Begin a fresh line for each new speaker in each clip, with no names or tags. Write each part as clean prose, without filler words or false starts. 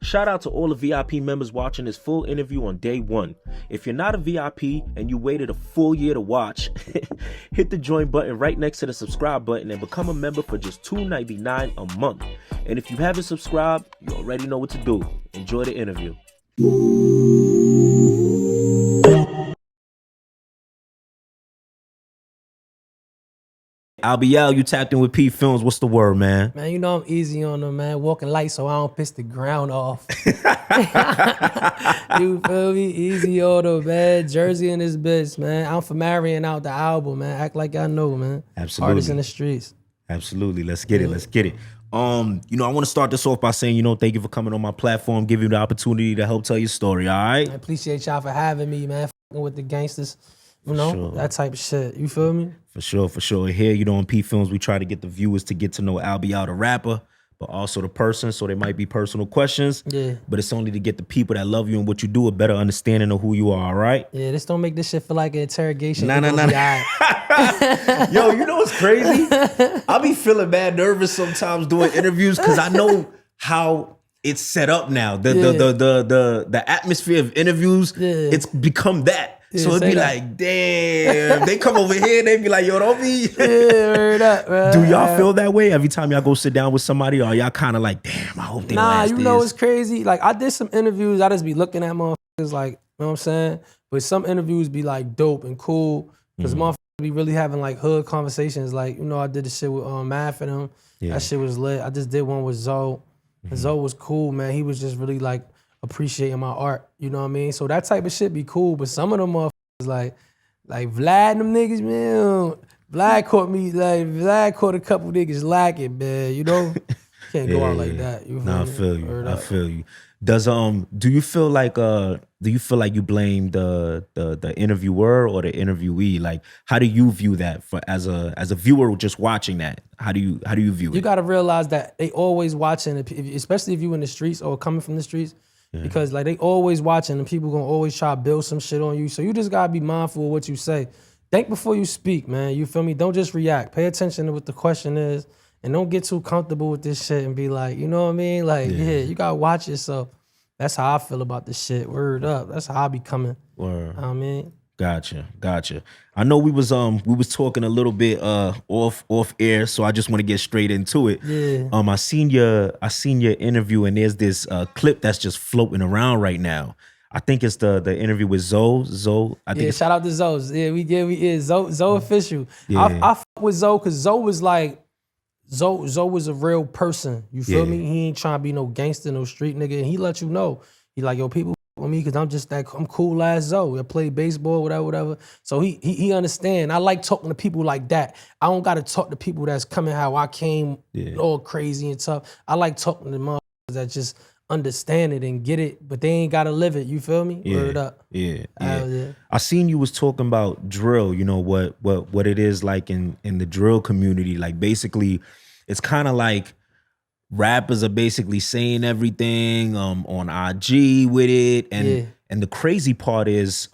Shout out to all the VIP members watching this full interview on day one. If you're not a VIP and you waited a full year to watch, hit the join button right next to the subscribe button and become a member for just $2.99 a month. And if you haven't subscribed, you already know what to do. Enjoy the interview. Albee Al, you tapped in with PPhilms. What's the word, man?
Man, you know I'm easy on them, man. Walking light so I don't piss the ground off. You feel me? Easy on them, man. Jersey in this bitch, man. I'm for Marion out the album, man. Act like I know, man.
Absolutely.
Artists in the streets.
Absolutely. Let's get it. Let's get it. I want to start this off by saying, thank you for coming on my platform, give you the opportunity to help tell your story, all right?
I appreciate y'all for having me, man. Fucking with the gangsters, that type of shit. You feel me?
For sure. Here, on PPhilms, we try to get the viewers to get to know Albee Al, the rapper, but also the person, so there might be personal questions.
Yeah.
But it's only to get the people that love you and what you do a better understanding of who you are, all right?
Yeah, this don't make this shit feel like an interrogation.
Nah. Yo, you know what's crazy? I be feeling mad nervous sometimes doing interviews because I know how it's set up now. The atmosphere of interviews, it's become that. Yeah, so it'd be like, damn, they come over here, they be like, yo, don't be.
Word up, man.
Do y'all feel that way every time y'all go sit down with somebody, or y'all kind of like, damn, I hope they last this?
Know it's crazy. Like, I did some interviews, I just be looking at motherfuckers like, you know what I'm saying? But some interviews be like dope and cool, because motherfuckers be really having like hood conversations. Like, I did the shit with Math and them. Yeah. That shit was lit. I just did one with Zoe. And Zoe was cool, man. He was just really like, appreciating my art, you know what I mean? So that type of shit be cool, but some of them motherfuckers like Vlad and them niggas, man, Vlad caught a couple niggas lacking, man, Can't go out like that. You feel me?
I feel you. Does do you feel like you blame the interviewer or the interviewee? Like, how do you view that as a viewer just watching that? How do you view it?
You gotta realize that they always watching, especially if you in the streets or coming from the streets. Yeah. Because like they always watching and people gonna always try to build some shit on you. So you just gotta be mindful of what you say. Think before you speak, man. You feel me? Don't just react. Pay attention to what the question is and don't get too comfortable with this shit and be like, you know what I mean? Like, yeah you gotta watch yourself. That's how I feel about this shit. Word up. That's how I be coming.
Word.
I mean.
Gotcha. I know we was talking a little bit off air, so I just want to get straight into it.
Yeah.
I seen your interview, and there's this clip that's just floating around right now. I think it's the interview with Zoe.
Shout out to Zoe. Yeah, Zoe official. Yeah. I fuck with Zoe because Zoe was like, Zoe was a real person. You feel me? He ain't trying to be no gangster, no street nigga, and he let you know. He like, yo, people with me because I'm cool as Zoe. I play baseball, whatever. So he understand. I like talking to people like that. I don't gotta talk to people that's coming how I came all crazy and tough. I like talking to motherfuckers that just understand it and get it, but they ain't gotta live it. You feel me? Word up.
Yeah. I seen you was talking about drill, what it is like in the drill community. Like basically, it's kind of like rappers are basically saying everything on IG with it, and the crazy part is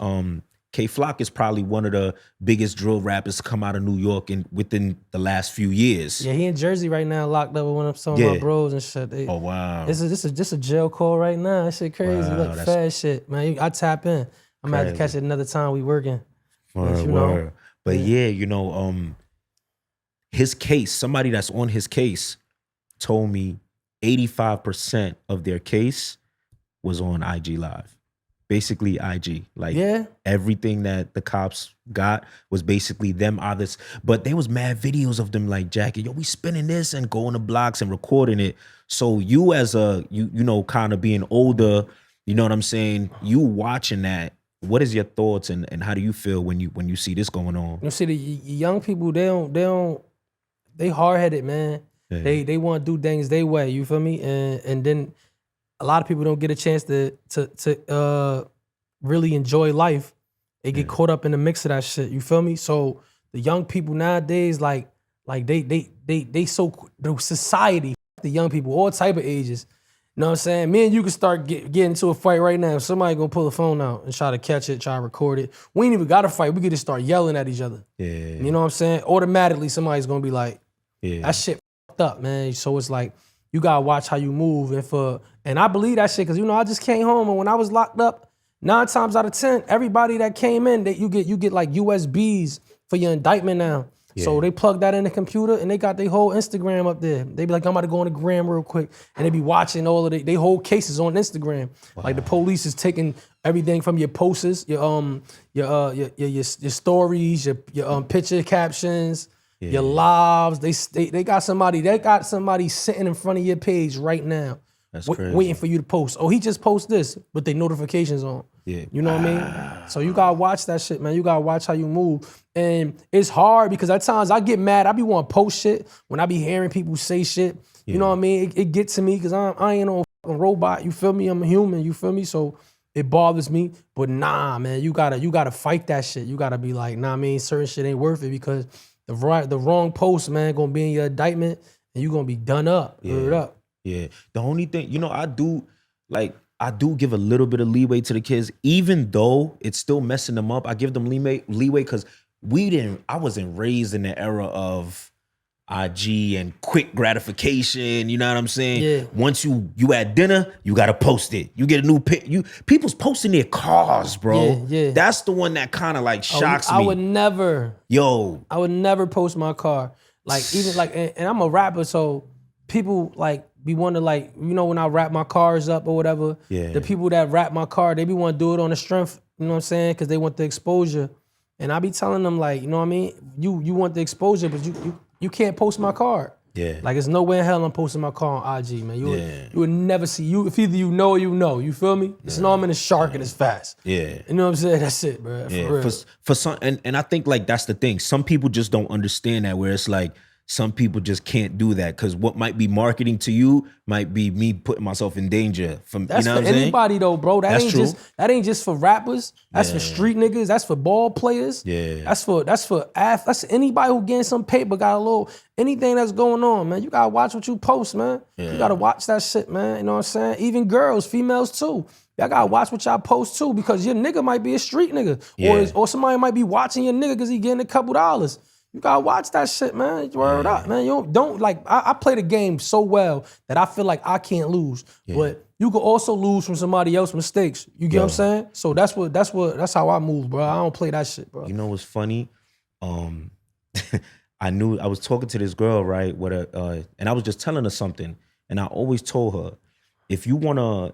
K-Flock is probably one of the biggest drill rappers to come out of New York within the last few years.
Yeah, he in Jersey right now, locked up with one of some of my bros and shit.
Oh wow,
this is a jail call right now. That shit crazy.
Wow,
Look, fast shit, man. I tap in. I'm gonna have to catch it another time we working.
Word. But his case. Somebody that's on his case told me 85% of their case was on IG Live. Basically IG. Like everything that the cops got was basically them others. But there was mad videos of them like, Jackie, yo, we spinning this and going to blocks and recording it. So you as kind of being older, you know what I'm saying? You watching that, what is your thoughts and how do you feel when you see this going on?
You see the young people, they hard-headed, man. Yeah. They want to do things their way, you feel me? And then a lot of people don't get a chance to really enjoy life. They get caught up in the mix of that shit, you feel me? So the young people nowadays, like they so the society, the young people, all type of ages. You know what I'm saying? Me and you can start getting into a fight right now. Somebody gonna pull the phone out and try to catch it, try to record it. We ain't even got to fight. We could just start yelling at each other.
Yeah.
You know what I'm saying? Automatically, somebody's gonna be like, that shit fucked up, man. So it's like, you gotta watch how you move. And for And I believe that shit because, you know, I just came home and when I was locked up, 9 times out of 10, everybody that came in, that you get like USBs for your indictment now. Yeah. So they plug that in the computer and they got their whole Instagram up there. They be like, I'm about to go on the gram real quick. And they be watching all of they whole cases on Instagram. Wow. Like the police is taking everything from your posts, your stories, your picture captions, your lives. They got somebody sitting in front of your page right now. That's crazy. Waiting for you to post. Oh, he just post this, but they notifications on. Yeah. You know what I mean? So you gotta watch that shit, man. You gotta watch how you move. And it's hard because at times I get mad. I be wanting to post shit when I be hearing people say shit. You know what I mean? It gets to me because I ain't no fucking robot. You feel me? I'm a human. You feel me? So it bothers me. But nah, man, you gotta fight that shit. You gotta be like, nah, I mean, certain shit ain't worth it because the wrong post, man, gonna be in your indictment and you gonna be done up. Up.
Yeah. The only thing, you know, I do give a little bit of leeway to the kids, even though it's still messing them up. I give them leeway because I wasn't raised in the era of IG and quick gratification. You know what I'm saying? Yeah. Once you at dinner, you gotta post it. You get a new people's posting their cars, bro. Yeah. That's the one that kind of like shocks me.
I would never post my car. Like even like, and I'm a rapper, so people like be wanting to like, you know, when I wrap my cars up or whatever, the people that wrap my car, they be want to do it on the strength, you know what I'm saying? Because they want the exposure. And I be telling them like, you know what I mean? You want the exposure, but you can't post my car. Yeah. Like there's no way in hell I'm posting my car on IG, man. You would never see if either you know or you know. You feel me? It's an arm in a shark and it's fast. Yeah. You know what I'm saying? That's it, bro.
For real. For some, and I think like that's the thing. Some people just don't understand that, where it's like, some people just can't do that because what might be marketing to you might be me putting myself in danger.
That's for anybody though, bro. That ain't just for rappers. That's for street niggas. That's for ball players. Yeah. That's anybody who getting some paper, got a little anything that's going on, man. You gotta watch what you post, man. Yeah. You gotta watch that shit, man. You know what I'm saying? Even girls, females too. Y'all gotta watch what y'all post too, because your nigga might be a street nigga, or somebody might be watching your nigga because he getting a couple dollars. You gotta watch that shit, man. Word up, man. You don't like. I play the game so well that I feel like I can't lose, but you could also lose from somebody else's mistakes. You get what I'm saying? So that's how I move, bro. I don't play that shit, bro.
You know what's funny? I was talking to this girl, right? And I was just telling her something, and I always told her, if you wanna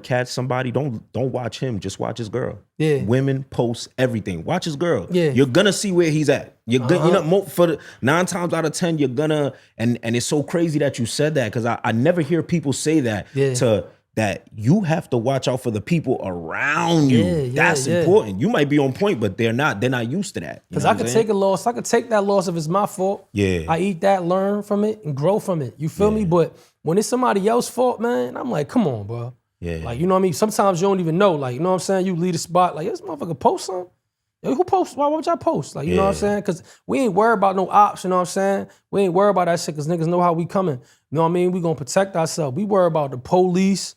catch somebody, don't watch him. Just watch his girl. Yeah. Women post everything. Watch his girl. Yeah. You're gonna see where he's at. You're gonna, you know, for the 9 times out of 10, you're gonna. And it's so crazy that you said that because I never hear people say that that you have to watch out for the people around you. That's important. You might be on point, but they're not. They're not used to that.
Because I could take a loss. I could take that loss if it's my fault. Yeah. I eat that, learn from it, and grow from it. You feel me? But when it's somebody else's fault, man, I'm like, come on, bro. Yeah. Like, you know what I mean? Sometimes you don't even know. Like, you know what I'm saying? You leave a spot, like, this motherfucker post something. Yo, who posts? Why would y'all post? Like, you know what I'm saying? Because we ain't worried about no ops, you know what I'm saying? We ain't worried about that shit because niggas know how we coming. You know what I mean? We gonna protect ourselves. We worry about the police.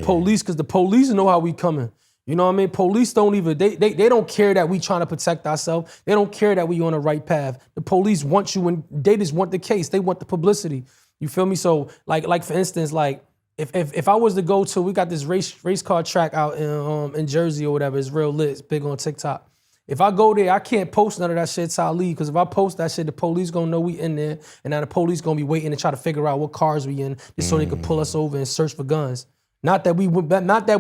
Police, because the police know how we coming. You know what I mean? Police don't even, they don't care that we trying to protect ourselves. They don't care that we on the right path. The police want you and they just want the case. They want the publicity. You feel me? So like for instance, like if I was to go to, we got this race car track out in Jersey or whatever, it's real lit, it's big on TikTok. If I go there, I can't post none of that shit till I leave, because if I post that shit, the police gonna know we in there, and now the police gonna be waiting to try to figure out what cars we in, just so they can pull us over and search for guns. Not that we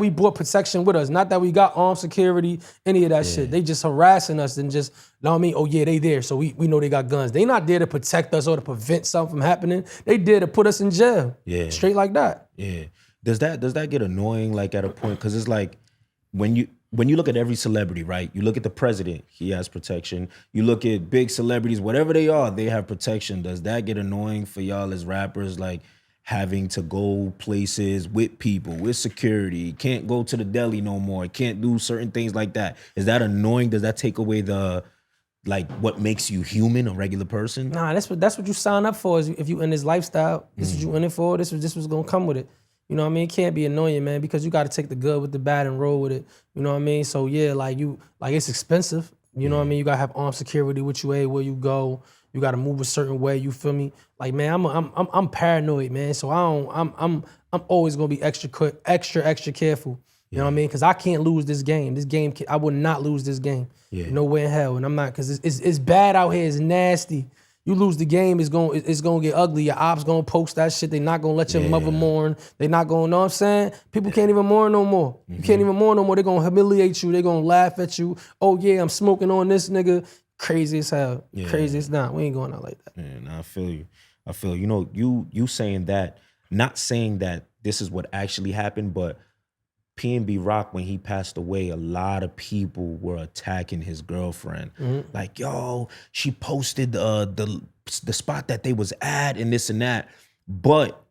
brought protection with us. Not that we got armed security, any of that shit. They just harassing us and just, you know what I mean? Oh yeah, they there, so we know they got guns. They not there to protect us or to prevent something from happening. They there to put us in jail. Yeah. Straight like that.
Yeah. Does that get annoying, like at a point? Because it's like when you look at every celebrity, right? You look at the president, he has protection. You look at big celebrities, whatever they are, they have protection. Does that get annoying for y'all as rappers? Like, having to go places with people, with security, can't go to the deli no more, can't do certain things like that. Is that annoying? Does that take away the, like, what makes you human, a regular person?
Nah, that's what you sign up for. Is if you in this lifestyle, this is what you in it for. This was gonna come with it. You know what I mean? It can't be annoying, man, because you got to take the good with the bad and roll with it. You know what I mean? So yeah, like it's expensive. You know what I mean? You gotta have armed security with you where you go. You gotta move a certain way. You feel me? Like, man, I'm paranoid, man. So I'm always gonna be extra careful. You know what I mean? Because I can't lose this game. I will not lose this game. No way in hell. And I'm not, because it's bad out here. It's nasty. You lose the game, it's gonna get ugly. Your ops gonna post that shit. They not gonna let your mother mourn. They not gonna, know what I'm saying? People can't even mourn no more. You can't even mourn no more. They gonna humiliate you. They gonna laugh at you. Oh yeah, I'm smoking on this nigga. Crazy as hell. Crazy as not. We ain't going out like that.
Man, I feel you. You know, you saying that, not saying that this is what actually happened, but PNB Rock, when he passed away, a lot of people were attacking his girlfriend. Like, yo, she posted the spot that they was at and this and that. But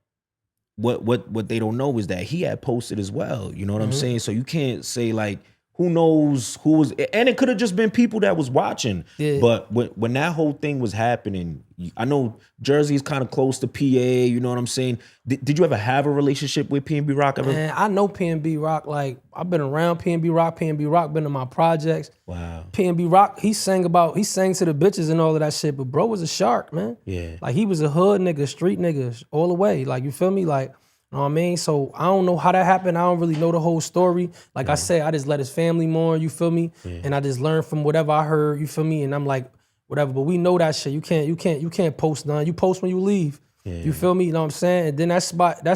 what they don't know is that he had posted as well. You know what I'm saying? So you can't say like, who knows who was, and it could have just been people that was watching. But when that whole thing was happening, I know Jersey is kind of close to PA, you know what I'm saying? Did you ever have a relationship with PNB Rock ever?
Man, I know PNB Rock, like, I've been around PNB Rock been in my projects.
Wow.
PNB Rock, he sang to the bitches and all of that shit, but bro was a shark, man.
Yeah.
Like, he was a hood nigga, street nigga, all the way. Like, you feel me? Like, you know what I mean? So I don't know how that happened. I don't really know the whole story. Like I said, I just let his family mourn, you feel me? And I just learned from whatever I heard, you feel me? And I'm like, whatever. But we know that shit. You can't post none. You post when you leave. You feel me? You know what I'm saying? And then that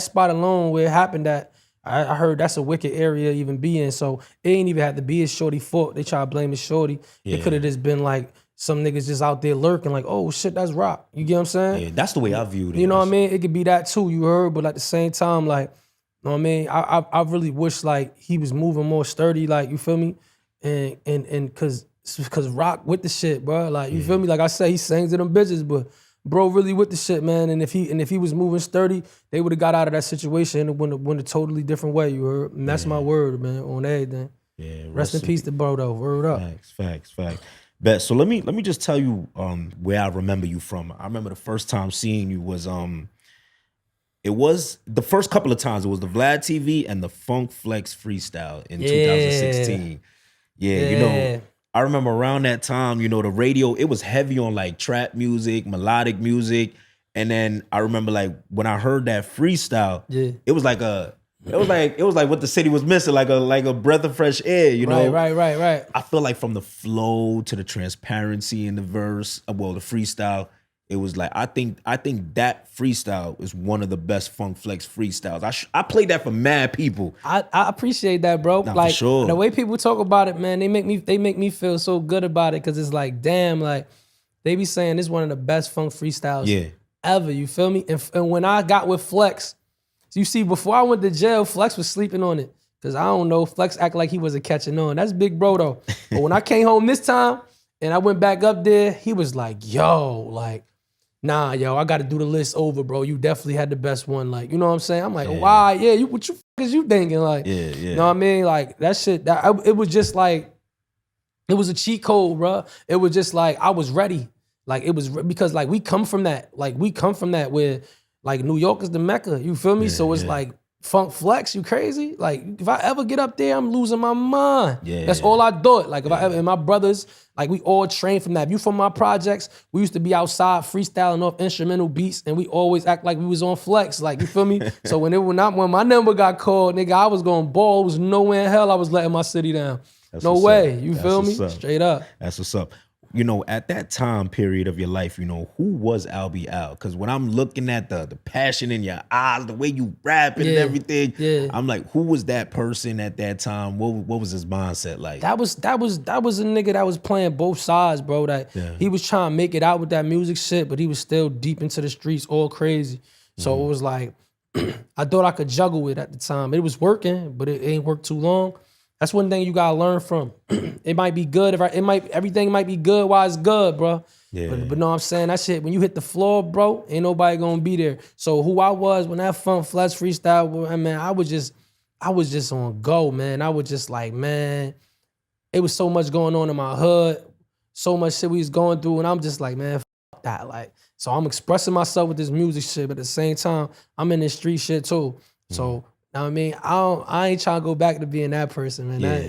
spot alone where it happened, that I heard that's a wicked area to even be in. So it ain't even had to be his shorty fault. They try to blame his shorty. It could have just been like some niggas just out there lurking like, oh shit, that's Rock. You get what I'm saying?
Yeah, that's the way I viewed it.
You know what I mean? It could be that too, you heard, but at the same time, like, you know what I mean? I really wish like he was moving more sturdy, like, you feel me? And cause Rock with the shit, bro. Like, you feel me? Like I said, he sings to them bitches, but bro really with the shit, man. And if he was moving sturdy, they would have got out of that situation and went a totally different way, you heard? And that's my word, man, on everything.
Yeah.
Rest in peace to bro though. Word up.
Facts. Bet. So let me just tell you where I remember you from. I remember the first time seeing you was it was the first couple of times. It was the VladTV and the Funk Flex freestyle in 2016. Yeah, you know, I remember around that time, you know, the radio, it was heavy on like trap music, melodic music. And then I remember like when I heard that freestyle, it was like what the city was missing, like a breath of fresh air, you know?
Right.
I feel like from the flow to the transparency in the verse, the freestyle, it was like, I think that freestyle is one of the best Funk Flex freestyles. I played that for mad people.
I appreciate that, bro.
Nah,
like,
for sure.
The way people talk about it, man, they make me feel so good about it, because it's like, damn, like, they be saying this is one of the best funk freestyles ever, you feel me? And when I got with Flex, you see, before I went to jail, Flex was sleeping on it. Because I don't know, Flex act like he wasn't catching on. That's big bro, though. But when I came home this time, and I went back up there, he was like, yo, like, nah, yo, I got to do the list over, bro. You definitely had the best one. Like, you know what I'm saying? I'm like, why? Yeah, what you is you thinking? Like, you know what I mean? Like, that shit, it was just like, it was a cheat code, bro. It was just like, I was ready. Like, it was, because like, we come from that. Like, where, like, New York is the Mecca, you feel me? So it's like, Funk Flex, you crazy? Like, if I ever get up there, I'm losing my mind. That's all I thought. Like, if I ever, and my brothers, like, we all trained from that. If you from my projects, we used to be outside freestyling off instrumental beats, and we always act like we was on Flex. Like, you feel me? So when my number got called, nigga, I was going ball. It was nowhere in hell I was letting my city down. No way. You feel me? Straight up.
That's what's up. You know, at that time period of your life, you know, who was Albee Al? Because when I'm looking at the passion in your eyes, the way you rapping and everything, I'm like, who was that person at that time? What was his mindset like?
That was a nigga that was playing both sides, bro. That he was trying to make it out with that music shit, but he was still deep into the streets, all crazy. So it was like, I thought I could juggle it at the time. It was working, but it ain't worked too long. That's one thing you gotta learn from. It might be good, everything might be good while it's good, bro. But know what I'm saying? That shit, when you hit the floor, bro, ain't nobody gonna be there. So who I was when that Funk Flex freestyle, man, I was just on go, man. I was just like, man, it was so much going on in my hood, so much shit we was going through, and I'm just like, man, fuck that. Like, so I'm expressing myself with this music shit, but at the same time, I'm in this street shit too. So I mean, I ain't trying to go back to being that person, man.
Yeah.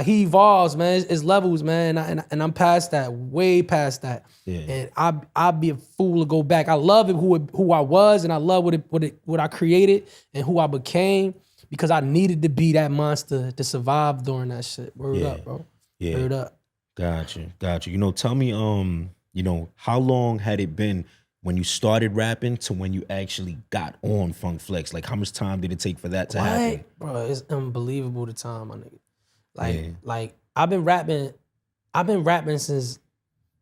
He evolves, man. It's levels, man. And I'm past that, way past that.
Yeah.
And I'd be a fool to go back. I love it who I was, and I love what I created and who I became, because I needed to be that monster to survive during that shit. Word up, bro.
Yeah.
Word up.
Gotcha. You know, tell me, you know, how long had it been when you started rapping to when you actually got on Funk Flex? Like, how much time did it take for that to happen?
Bro, it's unbelievable the time, my nigga. Like I've been rapping since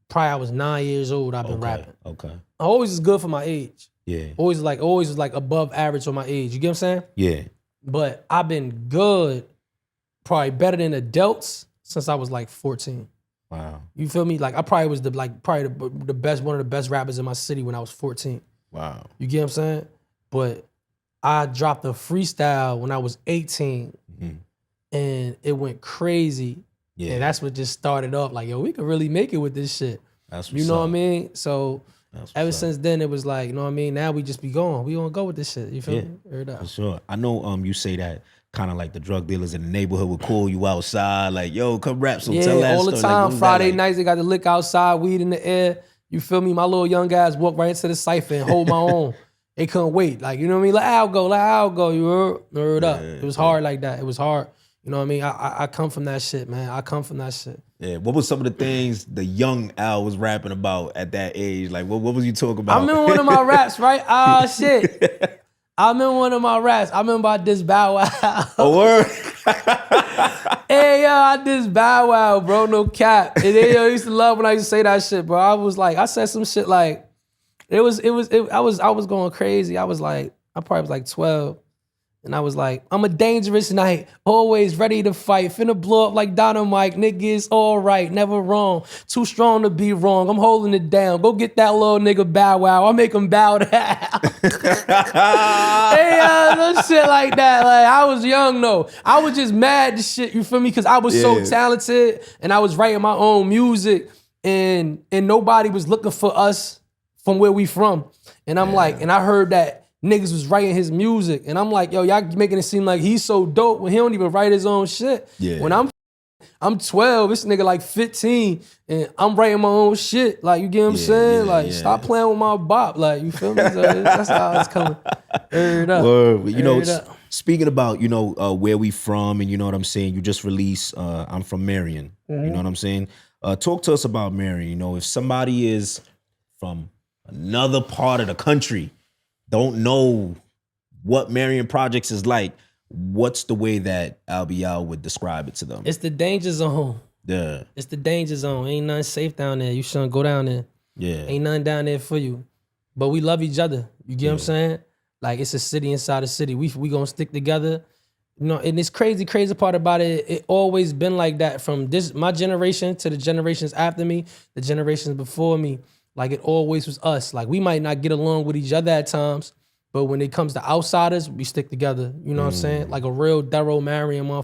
probably I was 9 years old. I've been rapping.
Okay.
I always was good for my age.
Yeah.
Always was like above average for my age. You get what I'm saying?
Yeah.
But I've been good, probably better than adults since I was like 14.
Wow.
You feel me? Like I probably was the best, one of the best rappers in my city when I was 14.
Wow.
You get what I'm saying? But I dropped a freestyle when I was 18, and it went crazy. Yeah. And that's what just started off. Like, yo, we could really make it with this shit.
That's what's
you know
up.
what I mean? So ever since then, it was like, you know what I mean? Now we just be going. We gonna go with this shit. You feel me?
For sure. I know you say that kind of like the drug dealers in the neighborhood would call you outside, like, yo, come rap. So tell that
all the
story.
time.
Like,
Friday nights, they got the lick outside, weed in the air. You feel me? My little young guys walk right into the cypher and hold my own. They couldn't wait. Like, you know what I mean? Let Al go. You heard up. It was hard like that. It was hard. You know what I mean? I come from that shit, man. I come from that shit.
Yeah. What was some of the things the young Al was rapping about at that age? Like, what was you talking about?
I remember one of my raps, right? Shit. I remember one of my raps. I remember I dissed Bow Wow.
A word?
Hey, yo, I dissed Bow Wow, bro. No cap. And then, yo, I used to love when I used to say that shit, bro. I was like, I said some shit like, I was going crazy. I probably was like 12. And I was like, I'm a dangerous knight, always ready to fight. Finna blow up like dynamite, niggas all right, never wrong. Too strong to be wrong, I'm holding it down. Go get that little nigga Bow Wow, I'll make him bow down. Some shit like that. Like, I was young though. I was just mad to shit, you feel me? Because I was so talented and I was writing my own music and nobody was looking for us from where we from. And I'm like, and I heard that niggas was writing his music. And I'm like, yo, y'all making it seem like he's so dope when he don't even write his own shit. Yeah. When I'm 12, this nigga like 15, and I'm writing my own shit. Like, you get what I'm saying? Like, stop playing with my bop. Like, you feel me? So that's how it's coming. Heard up.
Word. You know, speaking about, you know, where we from and you know what I'm saying, you just released, I'm from Marion. You know what I'm saying? Talk to us about Marion. You know, if somebody is from another part of the country, don't know what Marion Projects is like, what's the way that Albee Al would describe it to them?
It's the danger zone.
Yeah.
It's the danger zone. Ain't nothing safe down there. You shouldn't go down there.
Yeah.
Ain't nothing down there for you. But we love each other. You get what I'm saying? Like, it's a city inside a city. We gonna stick together. You know, and this crazy part about it always been like that from my generation to the generations after me, the generations before me. Like, it always was us. Like, we might not get along with each other at times, but when it comes to outsiders, we stick together. You know what I'm saying? Like a real Darrow Marion motherfucker.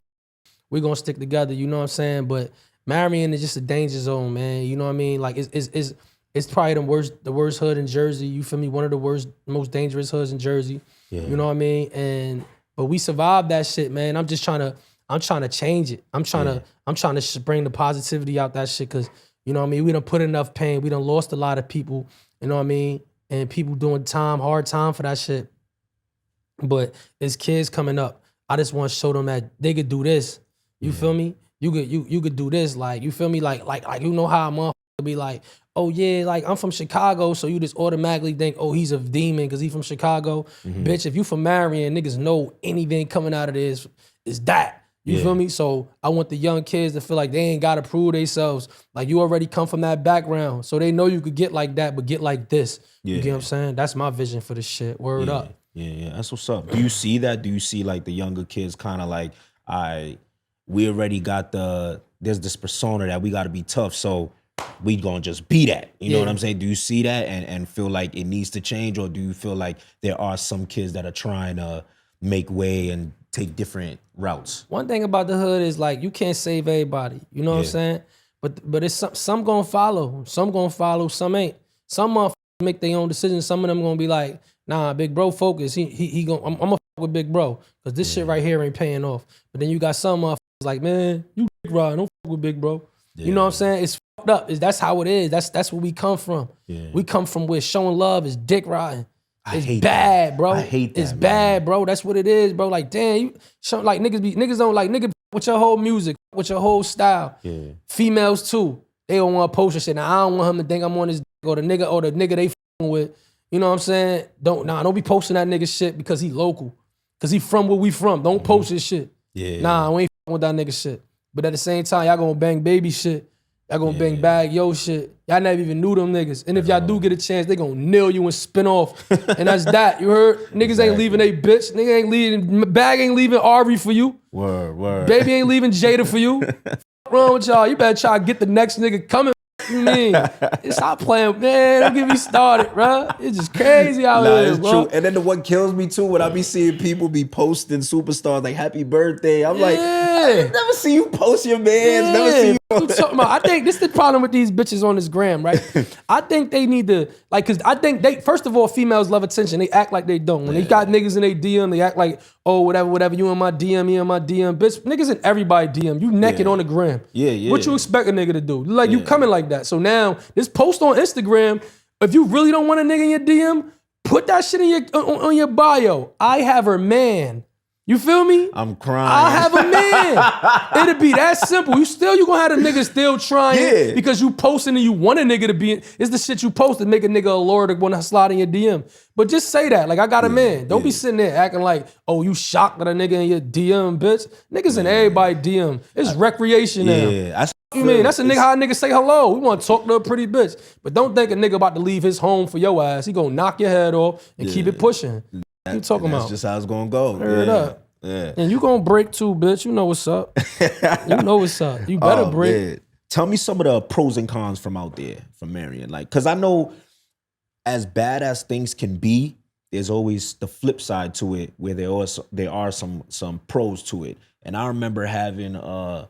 We gonna stick together, you know what I'm saying? But Marion is just a danger zone, man. You know what I mean? Like, it's probably the worst hood in Jersey. You feel me? One of the most dangerous hoods in Jersey. Yeah. You know what I mean? But we survived that shit, man. I'm trying to change it. I'm trying to bring the positivity out that shit, because you know what I mean? We done put enough pain. We done lost a lot of people, you know what I mean? And people doing hard time for that shit. But as kids coming up, I just want to show them that they could do this. You feel me? You could do this. Like, you feel me? Like you know how a motherfucker be like, oh yeah, like I'm from Chicago, so you just automatically think, oh, he's a demon because he's from Chicago. Bitch, if you from Marion, niggas know anything coming out of this is that. You feel me? So I want the young kids to feel like they ain't got to prove themselves. Like, you already come from that background. So they know you could get like that, but get like this. You get what I'm saying? That's my vision for this shit. Word up.
Yeah, that's what's up. Do you see that? Do you see like the younger kids kind of like, we already got there's this persona that we got to be tough. So we gonna just be that. You know what I'm saying? Do you see that and feel like it needs to change? Or do you feel like there are some kids that are trying to make way and take different routes?
One thing about the hood is, like, you can't save everybody. You know what I'm saying? But it's some gonna follow. Some gonna follow, some ain't. Some motherfuckers make their own decisions. Some of them gonna be like, Nah, big bro focus. He gon' I'm gonna fuck with big bro because this shit right here ain't paying off. But then you got some motherfuckers like, man, you dick ride, don't fuck with big bro. You know what I'm saying? It's fucked up. That's how it is. That's where we come from. We come from where showing love is dick riding. It's bad, bro.
I hate that.
It's bad, bro. That's what it is, bro. Like, damn, you show, like niggas don't like nigga with your whole music, with your whole style. Females too. They don't want to post your shit. Now I don't want him to think I'm on his dick or the nigga they f***ing with. You know what I'm saying? Don't be posting that nigga shit because he local. Cause he from where we from. Don't post his shit. Nah, we ain't f***ing with that nigga shit. But at the same time, y'all gonna bang baby shit. Y'all gonna bang bag yo shit. Y'all never even knew them niggas. And if y'all do get a chance, they gonna nail you and spin off. And that's that. You heard? Niggas ain't leaving they bitch. Nigga ain't leaving. Bag ain't leaving Ari for you.
Word.
Baby ain't leaving Jada for you. What's wrong with y'all? You better try to get the next nigga coming. You mean? Stop playing, man. Don't get me started, bro. It's just crazy out here,
it's
bro.
true. And then the what kills me too, when I be seeing people be posting superstars like happy birthday. I'm like, I never see you post your mans. Never see you.
I think this is the problem with these bitches on this gram, right? I think they need to, like, cause I think they, first of all, females love attention. They act like they don't. When they got niggas in their DM, they act like, oh, whatever, you in my DM, me in my DM. Bitch, niggas in everybody DM. You naked on the gram. What you expect a nigga to do? Like, you coming like that. So now, this post on Instagram, if you really don't want a nigga in your DM, put that shit in on your bio. I have her man. You feel me?
I'm crying.
I have a man. It'll be that simple. You gonna have a nigga still trying because you posting and you want a nigga to be in. It's the shit you post to make a nigga allure to want to slide in your DM. But just say that. Like, I got a man. Don't be sitting there acting like, oh, you shocked that a nigga in your DM, bitch. Niggas in everybody DM. It's recreation now. You mean that's a nigga how a nigga say hello. We want to talk to a pretty bitch. But don't think a nigga about to leave his home for your ass. He gonna knock your head off and keep it pushing. What you talking about?
That's just how it's gonna go.
Heard up. And you gonna break too, bitch. You know what's up. You know what's up. You better break. Man.
Tell me some of the pros and cons from out there, from Marion. Like, cause I know as bad as things can be, there's always the flip side to it where there are some pros to it. And I remember having a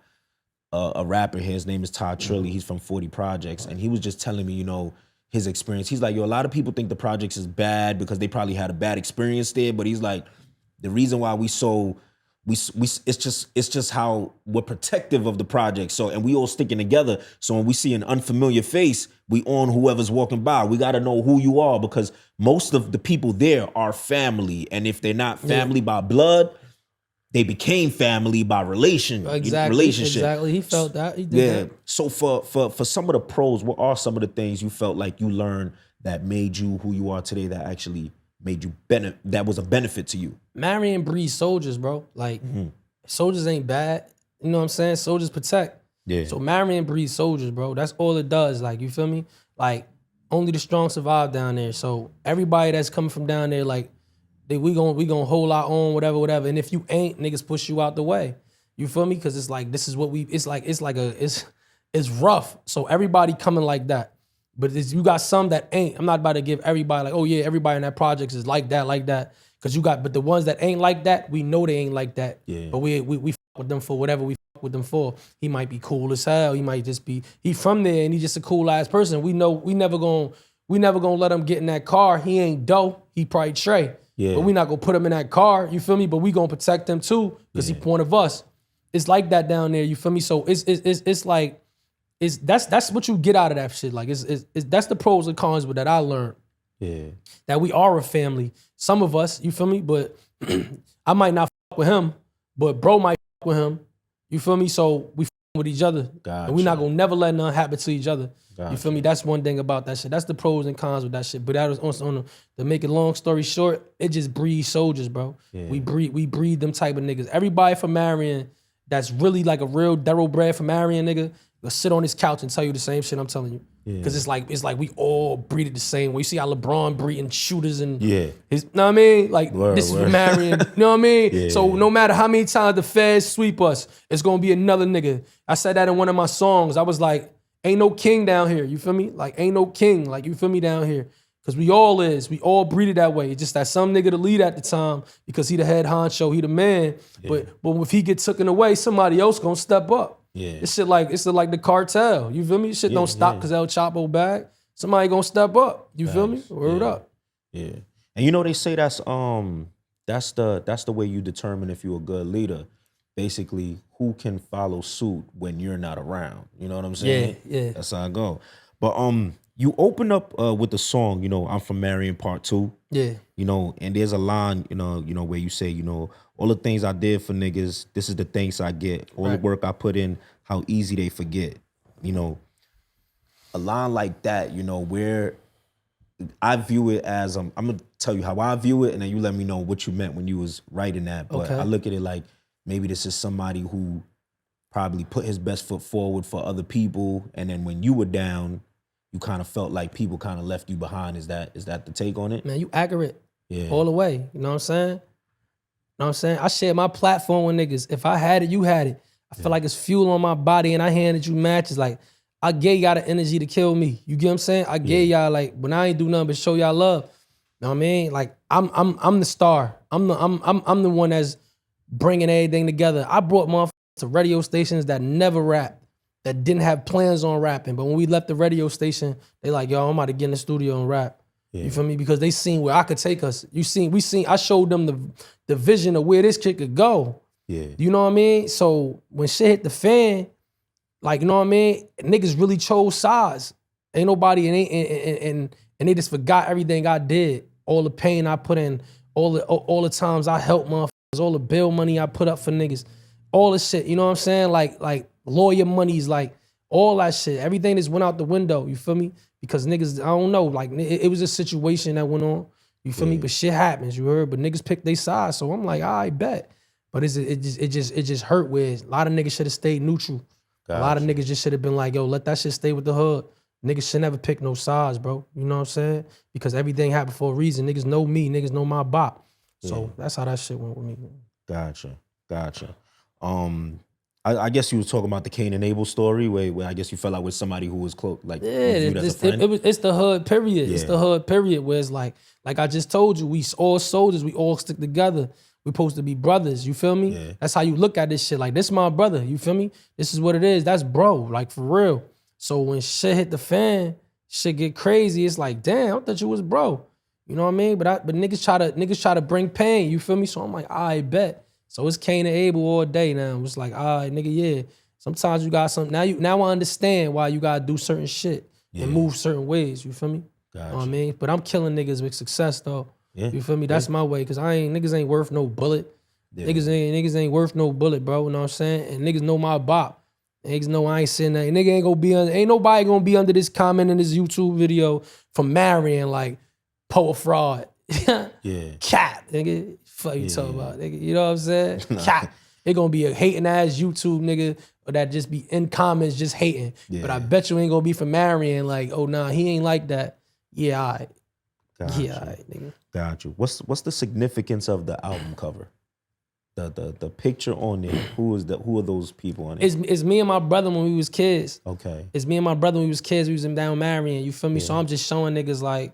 rapper here, his name is Todd Trilly, he's from 40 Projects, and he was just telling me, you know, his experience. He's like, yo, a lot of people think the Projects is bad because they probably had a bad experience there, but he's like, the reason why it's just how we're protective of the project. So, and we all sticking together. So when we see an unfamiliar face, we on whoever's walking by. We got to know who you are because most of the people there are family. And if they're not family by blood, they became family by relationship.
Exactly. He felt that. He did that.
So for some of the pros, what are some of the things you felt like you learned that made you who you are today, that actually made you that was a benefit to you?
Marion breeds soldiers, bro. Like, soldiers ain't bad. You know what I'm saying? Soldiers protect.
Yeah.
So Marion breeds soldiers, bro. That's all it does. Like, you feel me? Like, only the strong survive down there. So everybody that's coming from down there, like, we gonna hold our own, whatever. And if you ain't, niggas push you out the way. You feel me? Because it's like, this is what it's rough. So everybody coming like that. But you got some that ain't. I'm not about to give everybody like, oh yeah, everybody in that project is like that. Cause but the ones that ain't like that, we know they ain't like that. Yeah. But we fuck with them for whatever we fuck with them for. He might be cool as hell. He might just be, he from there and he's just a cool ass person. We know we never gonna let him get in that car. He ain't dope. He probably Trey. Yeah. But we not gonna put him in that car. You feel me? But we gonna protect him too, cause he one of us. It's like that down there. You feel me? So it's like. That's what you get out of that shit. Like that's the pros and cons with that I learned. Yeah. That we are a family. Some of us, you feel me? But I might not fuck with him, but bro might fuck with him. You feel me? So we fuck with each other. Gotcha. And we not gonna never let nothing happen to each other. Gotcha. You feel me? That's one thing about that shit. That's the pros and cons with that shit. But that was to make it long story short, it just breeds soldiers, bro. Yeah. We breed them type of niggas. Everybody from Marion that's really like a real thoroughbred from Marion nigga, will sit on his couch and tell you the same shit I'm telling you. Because it's like we all breeded the same way. You see how LeBron breeding shooters and know what I mean? Like this is Marion, you know what I mean? Yeah. So no matter how many times the feds sweep us, it's gonna be another nigga. I said that in one of my songs. I was like, ain't no king down here, you feel me? Like ain't no king, like you feel me down here. Cause we all breeded that way. It's just that some nigga the lead at the time because he the head honcho, he the man. Yeah. But if he get taken away, somebody else gonna step up. Yeah. It's like the cartel. You feel me? Shit don't stop because El Chapo back. Somebody gonna step up. You feel me? Word up.
Yeah. And you know they say that's the way you determine if you're a good leader. Basically, who can follow suit when you're not around. You know what I'm saying?
Yeah.
That's how I go. But you open up with the song, you know, I'm from Marion Part 2.
Yeah.
You know, and there's a line, you know, where you say, you know, all the things I did for niggas, this is the thanks I get. All the work I put in, how easy they forget. You know, a line like that, you know, where I view it as I'm gonna tell you how I view it, and then you let me know what you meant when you was writing that. But I look at it like maybe this is somebody who probably put his best foot forward for other people, and then when you were down, you kind of felt like people kind of left you behind. Is that the take on it?
Man, you accurate.
Yeah.
All the way. You know what I'm saying? You know what I'm saying? I shared my platform with niggas. If I had it, you had it. I feel like it's fuel on my body, and I handed you matches. Like, I gave y'all the energy to kill me. You get what I'm saying? I gave y'all, like, when I ain't do nothing but show y'all love. You know what I mean? Like, I'm the star. I'm the one that's bringing everything together. I brought motherfuckers to radio stations that never rapped, that didn't have plans on rapping. But when we left the radio station, they like, yo, I'm about to get in the studio and rap. Yeah. You feel me? Because they seen where I could take us. I showed them the vision of where this kid could go. Yeah. You know what I mean? So when shit hit the fan, like, you know what I mean? Niggas really chose sides. Ain't nobody, and they just forgot everything I did. All the pain I put in, all the times I helped motherfuckers, all the bill money I put up for niggas, all the shit, you know what I'm saying? Like lawyer monies, like all that shit. Everything just went out the window, you feel me? Because niggas, I don't know, like it was a situation that went on, you feel me? But shit happens, you heard? But niggas picked their side, so I'm like, I bet. But it just hurt where a lot of niggas should have stayed neutral. Gotcha. A lot of niggas just should have been like, yo, let that shit stay with the hood. Niggas should never pick no sides, bro. You know what I'm saying? Because everything happened for a reason. Niggas know me. Niggas know my bop. So that's how that shit went with me.
Gotcha. I guess you was talking about the Cain and Abel story, where I guess you felt like with somebody who was close, like viewed as a friend.
It's the hood period. Yeah. It's the hood period where it's like I just told you, we all soldiers. We all stick together. We supposed to be brothers, you feel me? Yeah. That's how you look at this shit. Like, this my brother, you feel me? This is what it is. That's bro, like, for real. So when shit hit the fan, shit get crazy. It's like, damn, I thought you was bro. You know what I mean? But niggas try to bring pain, you feel me? So I'm like, I bet. So it's Cain and Abel all day now. It's like, nigga, yeah. Sometimes you got something. Now I understand why you gotta do certain shit and move certain ways, you feel me? Gotcha. You know what I mean? But I'm killing niggas with success, though. Yeah. You feel me? That's my way, cause niggas ain't worth no bullet. Yeah. Niggas ain't worth no bullet, bro. You know what I'm saying? And niggas know my bop. Niggas know I ain't saying that. Nigga ain't gonna be ain't nobody gonna be under this comment in this YouTube video from Marion like poet fraud. Yeah. Cap, nigga. Fuck you talking about, nigga. You know what I'm saying? Cap. It gonna be a hating ass YouTube nigga or that just be in comments just hating. Yeah. But I bet you ain't gonna be from Marion like, oh nah, he ain't like that. Yeah, all right.
Got
yeah, all right, nigga.
Got you. What's the significance of the album cover? The picture on there. Who are those people on it?
It's me and my brother when we was kids.
Okay.
It's me and my brother when we was kids. We was in down Marion. You feel me? Yeah. So I'm just showing niggas like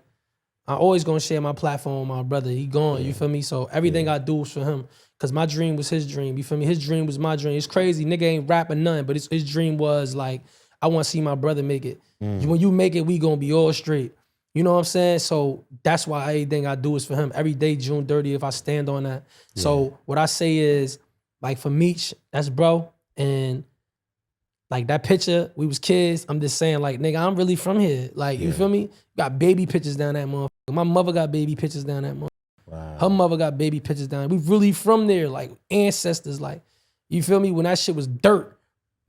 I always gonna share my platform with my brother. He gone. You feel me? So everything I do is for him. Cause my dream was his dream. You feel me? His dream was my dream. It's crazy. Nigga ain't rapping nothing, but his dream was like, I want to see my brother make it. When you make it, we gonna be all straight. You know what I'm saying? So that's why everything I do is for him. Every day, June 30th, I stand on that. Yeah. So what I say is, like for Meech, that's bro. And like that picture, we was kids. I'm just saying, like, nigga, I'm really from here. Like, you feel me? Got baby pictures down that motherfucker. My mother got baby pictures down that motherfucker. Wow. Her mother got baby pictures down. We really from there, like ancestors. Like, you feel me? When that shit was dirt.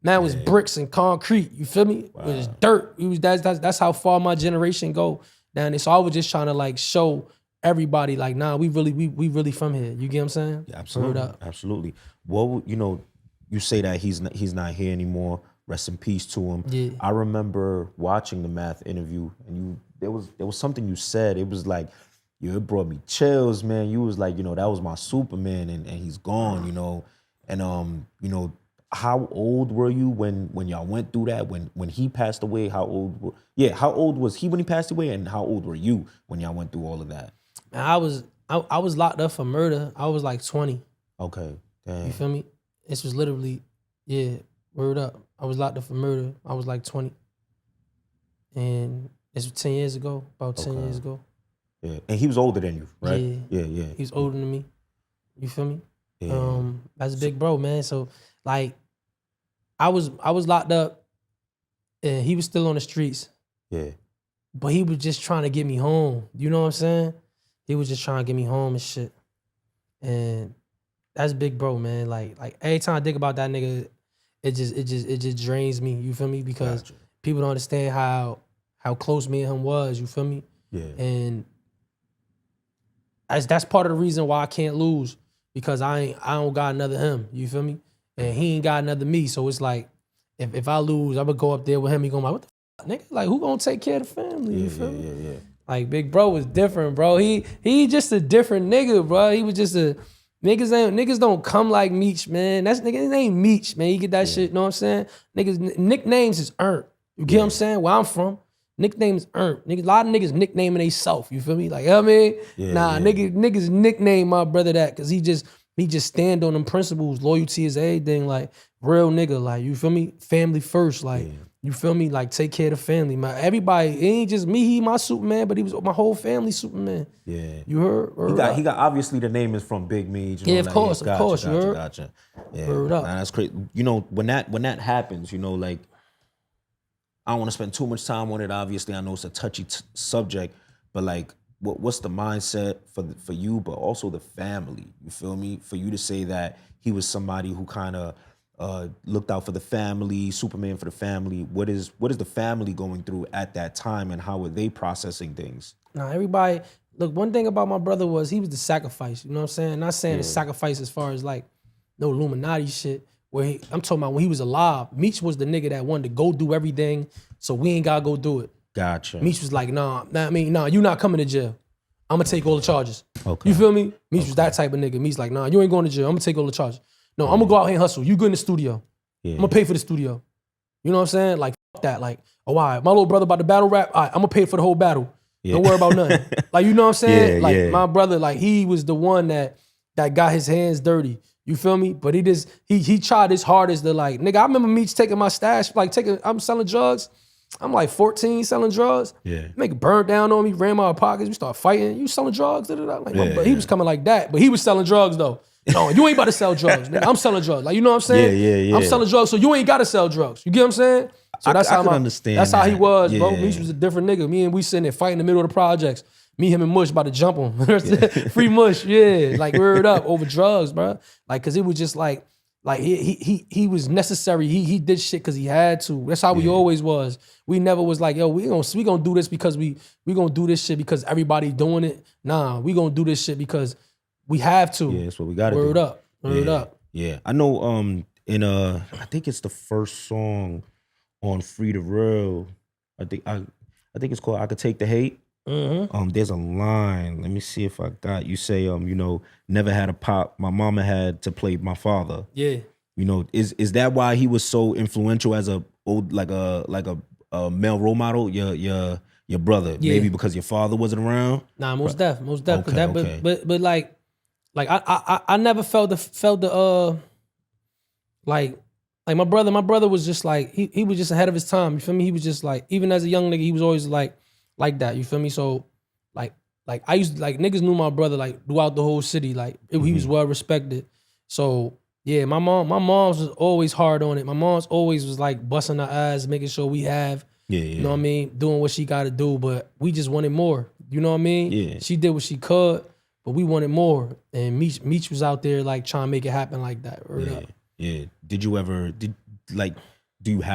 Now it's bricks and concrete. You feel me? Wow. It was dirt. That's how far my generation go down there. So I was just trying to like show everybody like, nah, we really from here. You get what I'm saying?
Yeah, absolutely. Well, you say that he's not here anymore. Rest in peace to him. Yeah. I remember watching the Math interview, and there was something you said. It was like, it brought me chills, man. You was like, that was my Superman, and he's gone, and how old were you when y'all went through that? When he passed away, how old was he when he passed away, and how old were you when y'all went through all of that?
I was locked up for murder. I was like 20.
Okay, damn.
You feel me? This was literally, word up. I was locked up for murder. I was like 20. And it's 10 years ago, about 10 years ago.
Yeah. And he was older than you, right? Yeah.
He was older than me. You feel me?
Yeah.
That's a big bro, man. So like, I was locked up, and he was still on the streets.
Yeah.
But he was just trying to get me home. You know what I'm saying? He was just trying to get me home and shit. And that's big bro, man. Like every time I think about that nigga, it just drains me. You feel me? Because people don't understand how close me and him was. You feel me?
Yeah.
And that's part of the reason why I can't lose, because I don't got another him. You feel me? And he ain't got another me. So it's like, if I lose, I'm gonna go up there with him. He gonna be like, what the fuck, nigga? Like, who gonna take care of the family? You feel me?
Yeah.
Like, big bro was different, bro. He just a different nigga, bro. He was just a niggas don't come like Meech, man. That's nigga. His name Meech, man. You get that shit. Know what I'm saying? Niggas nicknames is earned. You get what I'm saying? Where I'm from, nicknames earned. Niggas, a lot of niggas nicknaming they self. You feel me? Like, you know what I mean? Niggas nickname my brother that because he just stand on them principles. Loyalty is everything. Like, real nigga. Like, you feel me? Family first. Like, you feel me? Like, take care of the family. Man, everybody, it ain't just me, he my Superman, but he was my whole family Superman. Yeah. You heard?
He got obviously the name is from Big Meech.
Yeah, of course.
Gotcha. Yeah.
Word up.
Nah, that's crazy. You know, when that happens, you know, like, I don't want to spend too much time on it. Obviously, I know it's a touchy subject, but like, what's the mindset for you, but also the family? You feel me? For you to say that he was somebody who kind of looked out for the family, Superman for the family. What is the family going through at that time, and how are they processing things?
Nah, everybody. Look, one thing about my brother was he was the sacrifice. You know what I'm saying? Not saying the sacrifice as far as like no Illuminati shit. I'm talking about when he was alive. Meech was the nigga that wanted to go do everything, so we ain't gotta go do it.
Gotcha.
Meech was like, nah, you not coming to jail. I'm gonna take all the charges.
Okay.
You feel me? Meech was that type of nigga. Meech's like, nah, you ain't going to jail. I'm gonna take all the charges. No, I'm gonna go out here and hustle. You go in the studio. I'm gonna pay for the studio. You know what I'm saying? Like, fuck that. Like, oh, all right, my little brother about to battle rap. All right, I'm gonna pay for the whole battle. Don't worry about nothing. Like, you know what I'm saying? My brother, like, he was the one that got his hands dirty. You feel me? But he tried his hardest to like, nigga, I remember Meech taking my stash, like I'm selling drugs. I'm like 14 selling drugs. Yeah. Nigga burned down on me, ran my pockets, we start fighting. You selling drugs? Like, he was coming like that, but he was selling drugs though. No, you ain't about to sell drugs. Nigga, I'm selling drugs. Like, you know what I'm saying? Yeah. I'm selling drugs, so you ain't gotta sell drugs. You get what I'm saying? So that's how I understand. That's how he was, bro. Meech was a different nigga. Me and we sitting there fighting in the middle of the projects. Me, him, and Mush about to jump him. Free Mush, like word up over drugs, bro. Like, cause it was just like he was necessary. He did shit cause he had to. That's how we always was. We never was like, yo, we gonna do this because we gonna do this shit because everybody doing it. Nah, we gonna do this shit because we have to.
Yeah, that's what we gotta
do. Word up.
Yeah, I know. In I think it's the first song on Free the Real. I think it's called "I Could Take the Hate." Mm-hmm. There's a line. Let me see if I got. You say, you know, never had a pop. My mama had to play my father. Yeah. You know, is that why he was so influential as a male role model? Your brother, maybe because your father wasn't around.
Nah, most def. Okay. But like I never felt the like my brother was just like he was just ahead of his time. You feel me? He was just like, even as a young nigga, he was always like that. You feel me? So like I used to, like, niggas knew my brother like throughout the whole city. Like he was well respected. So yeah, my mom's was always hard on it. My mom's always was like busting her ass, making sure we have. You know what I mean? Doing what she got to do, but we just wanted more. You know what I mean? Yeah. She did what she could, but we wanted more. And Meech was out there like trying to make it happen like that.
Yeah. Do you have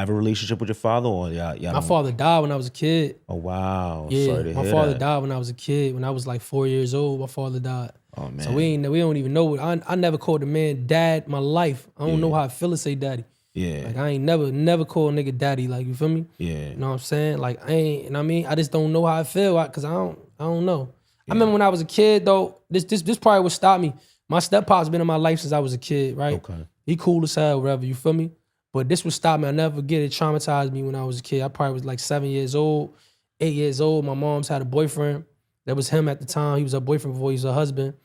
a relationship with your father, or
my father died when I was a kid.
Oh wow.
Yeah.
Sorry to
my
hear
father
that.
died when I was a kid. When I was like 4 years old, my father died.
Oh man.
So we don't even know what I never called a man dad my life. I don't know how I feel to say daddy. Yeah. Like I ain't never called a nigga daddy. Like, you feel me? Yeah. You know what I'm saying? Like I ain't, you know what I mean? I just don't know how I feel because I don't know. Yeah. I remember when I was a kid though, this probably would stop me. My step-pop's been in my life since I was a kid, right? Okay. He cool as hell, whatever, you feel me? But this would stop me. I'll never forget it. Traumatized me when I was a kid. I probably was like 7 years old, 8 years old. My mom's had a boyfriend. That was him at the time. He was her boyfriend before he was her husband.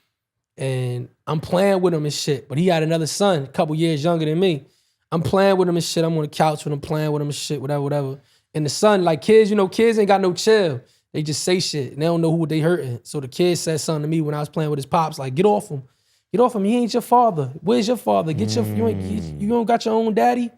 And I'm playing with him and shit. But he had another son, a couple years younger than me. I'm playing with him and shit. I'm on the couch with him, playing with him and shit, whatever. And the son, like kids, you know, kids ain't got no chill. They just say shit and they don't know who they hurting. So the kid said something to me when I was playing with his pops, like, get off him. Get off him. He ain't your father. Where's your father? You don't got your own daddy?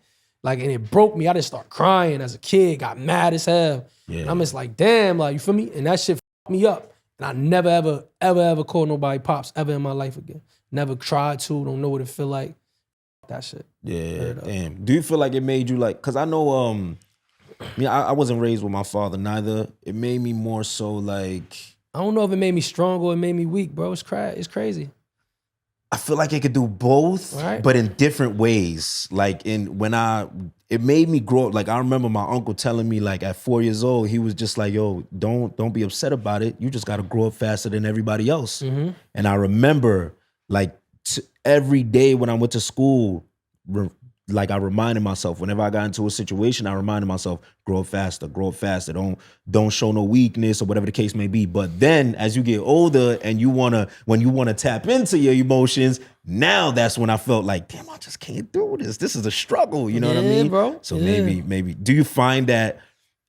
Like, and it broke me. I just start crying as a kid, got mad as hell. Yeah. And I'm just like, damn, like, you feel me? And that shit fucked me up. And I never, ever called nobody pops ever in my life again. Never tried to, don't know what it feel like. That shit.
Yeah, damn. Do you feel like it made you like, cause I know, I wasn't raised with my father neither. It made me more so like,
I don't know if it made me strong or it made me weak, bro. It's crazy.
I feel like it could do both, right, but in different ways. Like it made me grow up. Like I remember my uncle telling me, like at 4 years old, he was just like, "Yo, don't be upset about it. You just got to grow up faster than everybody else." Mm-hmm. And I remember, like every day when I went to school, like I reminded myself, whenever I got into a situation, I reminded myself, grow up faster. Don't show no weakness or whatever the case may be. But then as you get older and when you wanna tap into your emotions, now that's when I felt like, damn, I just can't do this. This is a struggle, you know what I mean?
Bro.
So maybe. Do you find that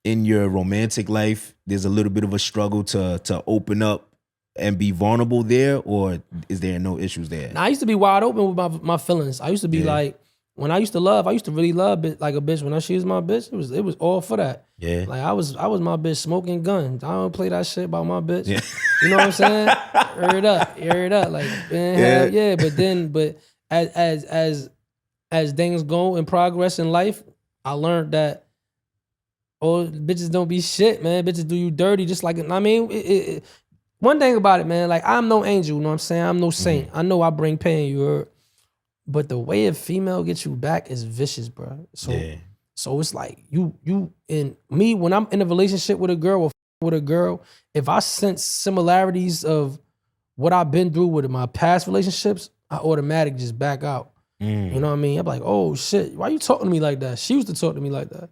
in your romantic life, there's a little bit of a struggle to open up and be vulnerable there, or is there no issues there?
Now, I used to be wide open with my feelings. I used to be like, when I used to really love like a bitch. When she was my bitch, it was all for that. Yeah. Like I was my bitch smoking guns. I don't play that shit about my bitch. Yeah. You know what I'm saying? Air it up. Like, man, hell yeah. But as things go and progress in life, I learned that bitches don't be shit, man. Bitches do you dirty. Just like, I mean, one thing about it, man, like I'm no angel, you know what I'm saying? I'm no saint. Mm-hmm. I know I bring pain, you heard? But the way a female gets you back is vicious, bro. So it's like you and me, when I'm in a relationship with a girl or with a girl, if I sense similarities of what I've been through with my past relationships, I automatically just back out. You know what I mean? I'm like, oh shit, why you talking to me like that? She used to talk to me like that.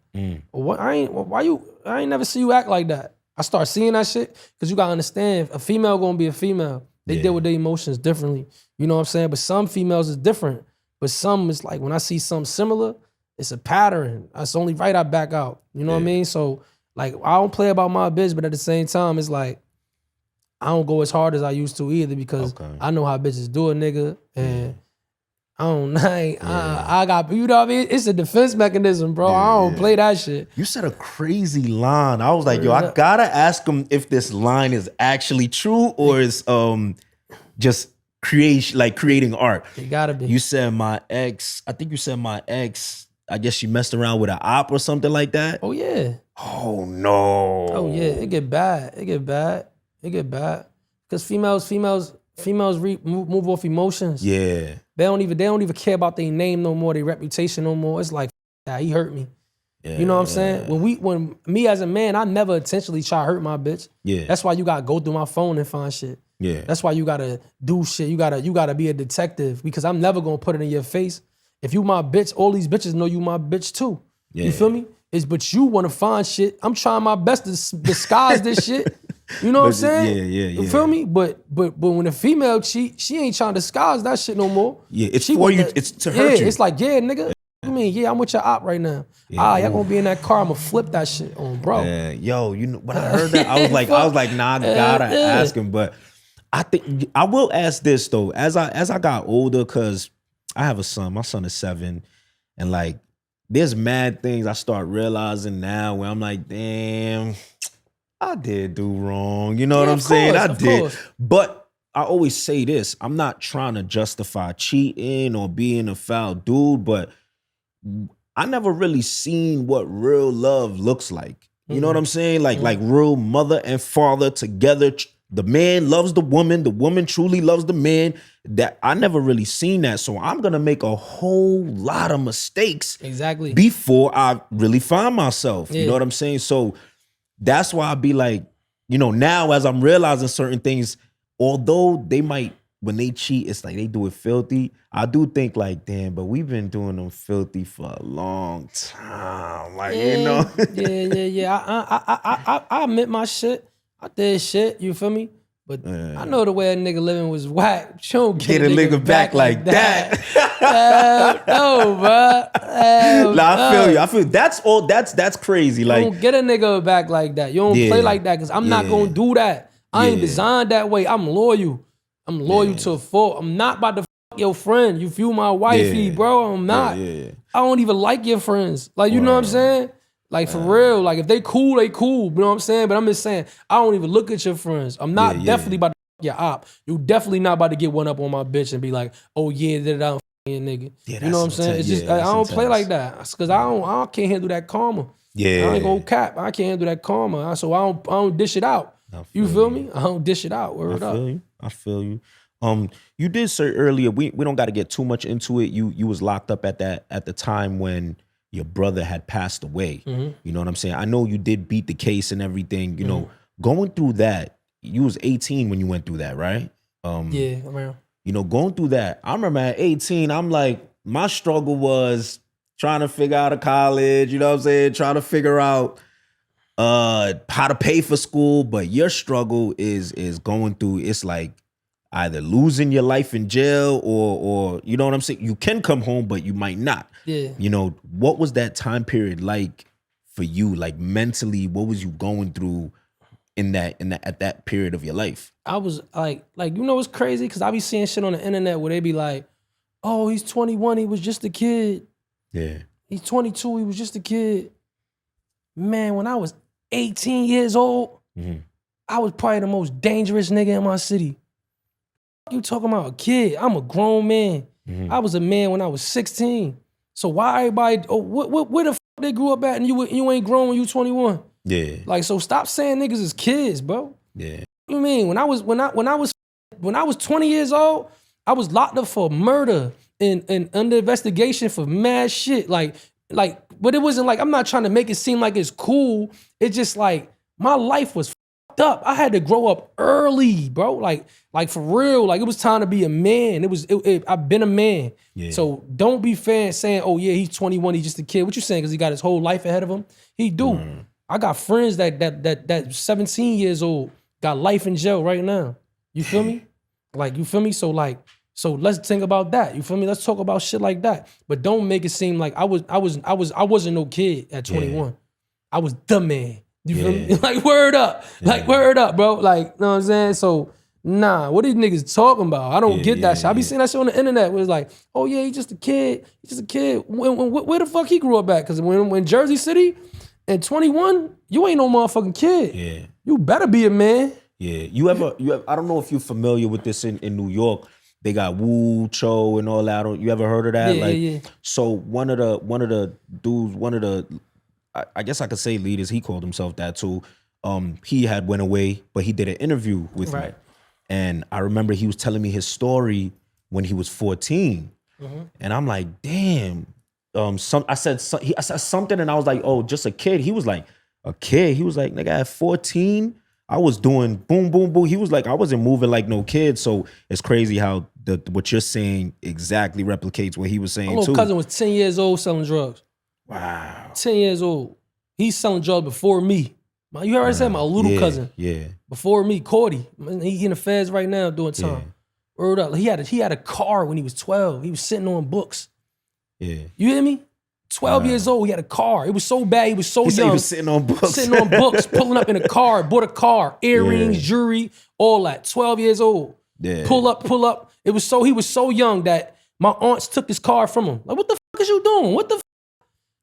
Or I ain't never see you act like that. I start seeing that shit because you gotta understand, a female gonna be a female. They deal with their emotions differently. You know what I'm saying? But some females is different. But some is like, when I see something similar, it's a pattern. It's only right I back out. You know what I mean? So like, I don't play about my bitch, but at the same time, it's like, I don't go as hard as I used to either because I know how bitches do a nigga. And I got, you know what I mean? It's a defense mechanism, bro. I don't play that shit.
You said a crazy line. I was like, yo, I gotta ask him if this line is actually true or is just creating art.
It gotta be.
You said my ex, I guess she messed around with an op or something like that.
Oh yeah.
Oh no.
Oh yeah, it get bad. Because females move off emotions.
Yeah.
They don't even care about their name no more, their reputation no more. It's like, he hurt me. Yeah, you know what I'm saying? When me as a man, I never intentionally try to hurt my bitch. Yeah. That's why you gotta go through my phone and find shit. Yeah. That's why you gotta do shit. You gotta be a detective because I'm never gonna put it in your face. If you my bitch, all these bitches know you my bitch too. Yeah. You feel me? But you wanna find shit. I'm trying my best to disguise this shit. You know what I'm saying? Yeah. You feel me? But when a female cheat, she ain't trying to disguise that shit no more.
Yeah, it's for you. It's to hurt you.
It's like, yeah, nigga. I mean, yeah, I'm with your op right now. Yeah, y'all gonna be in that car. I'm gonna flip that shit on, bro.
Yo, you know when I heard that, I was like, nah, I gotta ask him. But I think I will ask this though. As I got older, cause I have a son. My son is 7, and like, there's mad things I start realizing now where I'm like, damn, I did do wrong. You know what I'm saying? I did. But I always say this: I'm not trying to justify cheating or being a foul dude, but I never really seen what real love looks like. You know what I'm saying? Like real mother and father together. The man loves the woman truly loves the man. That I never really seen that. So I'm gonna make a whole lot of mistakes before I really find myself. You know what I'm saying? So that's why I be like, you know, now as I'm realizing certain things, although they might, when they cheat, it's like they do it filthy. I do think like, damn, but we've been doing them filthy for a long time. Like, you know?
Yeah. I admit my shit. I did shit, you feel me? But I know the way a nigga living was whack. She don't
get a nigga back like that.
No, bro.
I feel you. I feel that's crazy. Like,
you don't get a nigga back like that. You don't play like that because I'm not gonna do that. I ain't designed that way. I'm loyal. I'm loyal to a fault. I'm not about to fuck your friend. You feel my wifey, bro. I'm not. I don't even like your friends. Like, you know what I'm saying? Like, for real. Like, if they cool, they cool. You know what I'm saying? But I'm just saying, I don't even look at your friends. I'm not definitely about to fuck your op. You definitely not about to get one up on my bitch and be like, oh yeah, that I'm fucking nigga. You know what I'm saying? It's just, I don't play like that. Because I can't handle that karma. I ain't gonna cap. I can't handle that karma. So I don't dish it out. You feel me? I don't dish it out. Word up.
I feel you. You did say earlier, we don't got to get too much into it. You was locked up at the time when your brother had passed away. You know what I'm saying? I know you did beat the case and everything. You know, going through that, you was 18 when you went through that, right?
Yeah, around.
You know, going through that, I remember at 18, I'm like, my struggle was trying to figure out a college, you know what I'm saying? Trying to figure out how to pay for school. But your struggle is going through, it's like either losing your life in jail or you know what I'm saying? You can come home, but you might not.
Yeah.
You know, what was that time period like for you? Like mentally, what was you going through at that period of your life?
I was like, you know what's crazy? Because I be seeing shit on the internet where they be like, oh, he's 21, he was just a kid.
Yeah.
He's 22, he was just a kid. Man, when I was 18 years old, I was probably the most dangerous nigga in my city. You talking about a kid? I'm a grown man. I was a man when I was 16. So why everybody? Oh, where the fuck they grew up at, and you ain't grown when you 21?
Yeah.
Like, so stop saying niggas is kids, bro.
Yeah.
You mean when I was 20 years old, I was locked up for murder and under investigation for mad shit. Like, but it wasn't like, I'm not trying to make it seem like it's cool. It's just like my life was fucked up. I had to grow up early, bro. Like for real. Like, it was time to be a man. I've been a man. Yeah. So don't be saying, oh yeah, he's 21, he's just a kid. What you saying? Because he got his whole life ahead of him. He do. I got friends that 17 years old got life in jail right now. You feel me? Like, you feel me? So let's think about that. You feel me? Let's talk about shit like that. But don't make it seem like I wasn't no kid at 21. Yeah. I was the man. You feel me? Like, word up. Yeah. Like, word up, bro. Like, you know what I'm saying? So, nah, what these niggas talking about? I don't get that shit. I be seeing that shit on the internet where it's like, oh yeah, he's just a kid. He's just a kid. Where the fuck he grew up at? Because when Jersey City at 21, you ain't no motherfucking kid. Yeah. You better be a man.
Yeah. You ever I don't know if you're familiar with this in New York. They got Woo, Cho, and all that. You ever heard of that? Yeah. So one of the dudes, I guess I could say leaders, he called himself that too. He had went away, but he did an interview with me. And I remember he was telling me his story when he was 14. And I'm like, damn. I said something and I was like, oh, just a kid. He was like, a kid? He was like, nigga, at 14, I was doing boom, boom, boom. He was like, I wasn't moving like no kid. So it's crazy how what you're saying exactly replicates what he was saying too.
My little cousin was 10 years old selling drugs.
Wow.
10 years old. He's selling drugs before me. You heard I said my little cousin.
Yeah. Before
me, Cordy. He in the feds right now doing time. Yeah. Word up. He had a car when he was 12. He was sitting on books.
Yeah.
You hear me? 12 years old, he had a car. It was so bad, he was so young.
He was sitting on books.
Sitting on books, pulling up in a car, bought a car, earrings, jewelry, all that. 12 years old. Yeah. Pull up. He was so young that my aunts took his car from him. Like, what the fuck is you doing? What the fuck?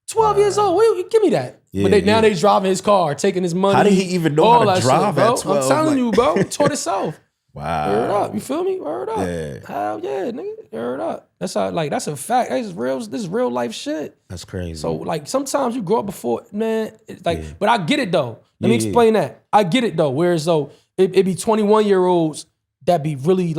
12 years old, give me that. Yeah, but now they driving his car, taking his money.
How did he even know how to drive at 12?
I'm telling you, bro. Taught himself.
Wow.
Word up. You feel me? Word up.
Yeah.
Hell yeah, nigga. Word up. That's how, that's a fact. This is real life shit.
That's crazy.
So, sometimes you grow up before, man, but I get it though. Let me explain that. I get it though. Whereas though, it be 21-year-olds that be really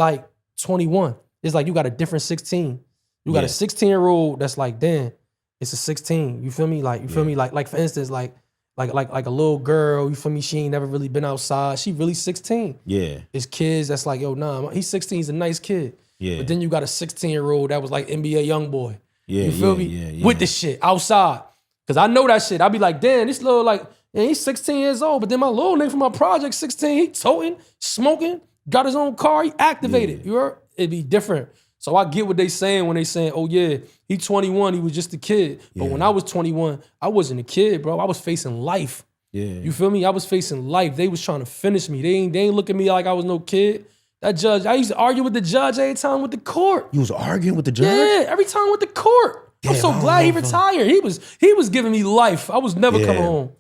21. It's like you got a different 16. You got a 16-year-old that's like, damn, it's a 16. You feel me? You feel me? Like for instance, like a little girl, you feel me? She ain't never really been outside. She really 16.
Yeah.
It's kids that's like, yo, nah, he's 16, he's a nice kid.
Yeah.
But then you got a 16-year-old that was like NBA young boy.
Yeah.
You feel me? Yeah. With the shit outside. Cause I know that shit. I be like, damn, this little he's 16 years old. But then my little nigga from my project, 16, he toting, smoking, got his own car, he activated. You heard? It'd be different. So I get what they saying when they saying, oh yeah, he 21, he was just a kid. But when I was 21, I wasn't a kid, bro. I was facing life. You feel me? I was facing life. They was trying to finish me. They ain't look at me like I was no kid. That judge, I used to argue with the judge every time with the court.
You was arguing with the judge?
Yeah, every time with the court. Damn, I'm so glad he retired. He was giving me life. I was never coming home.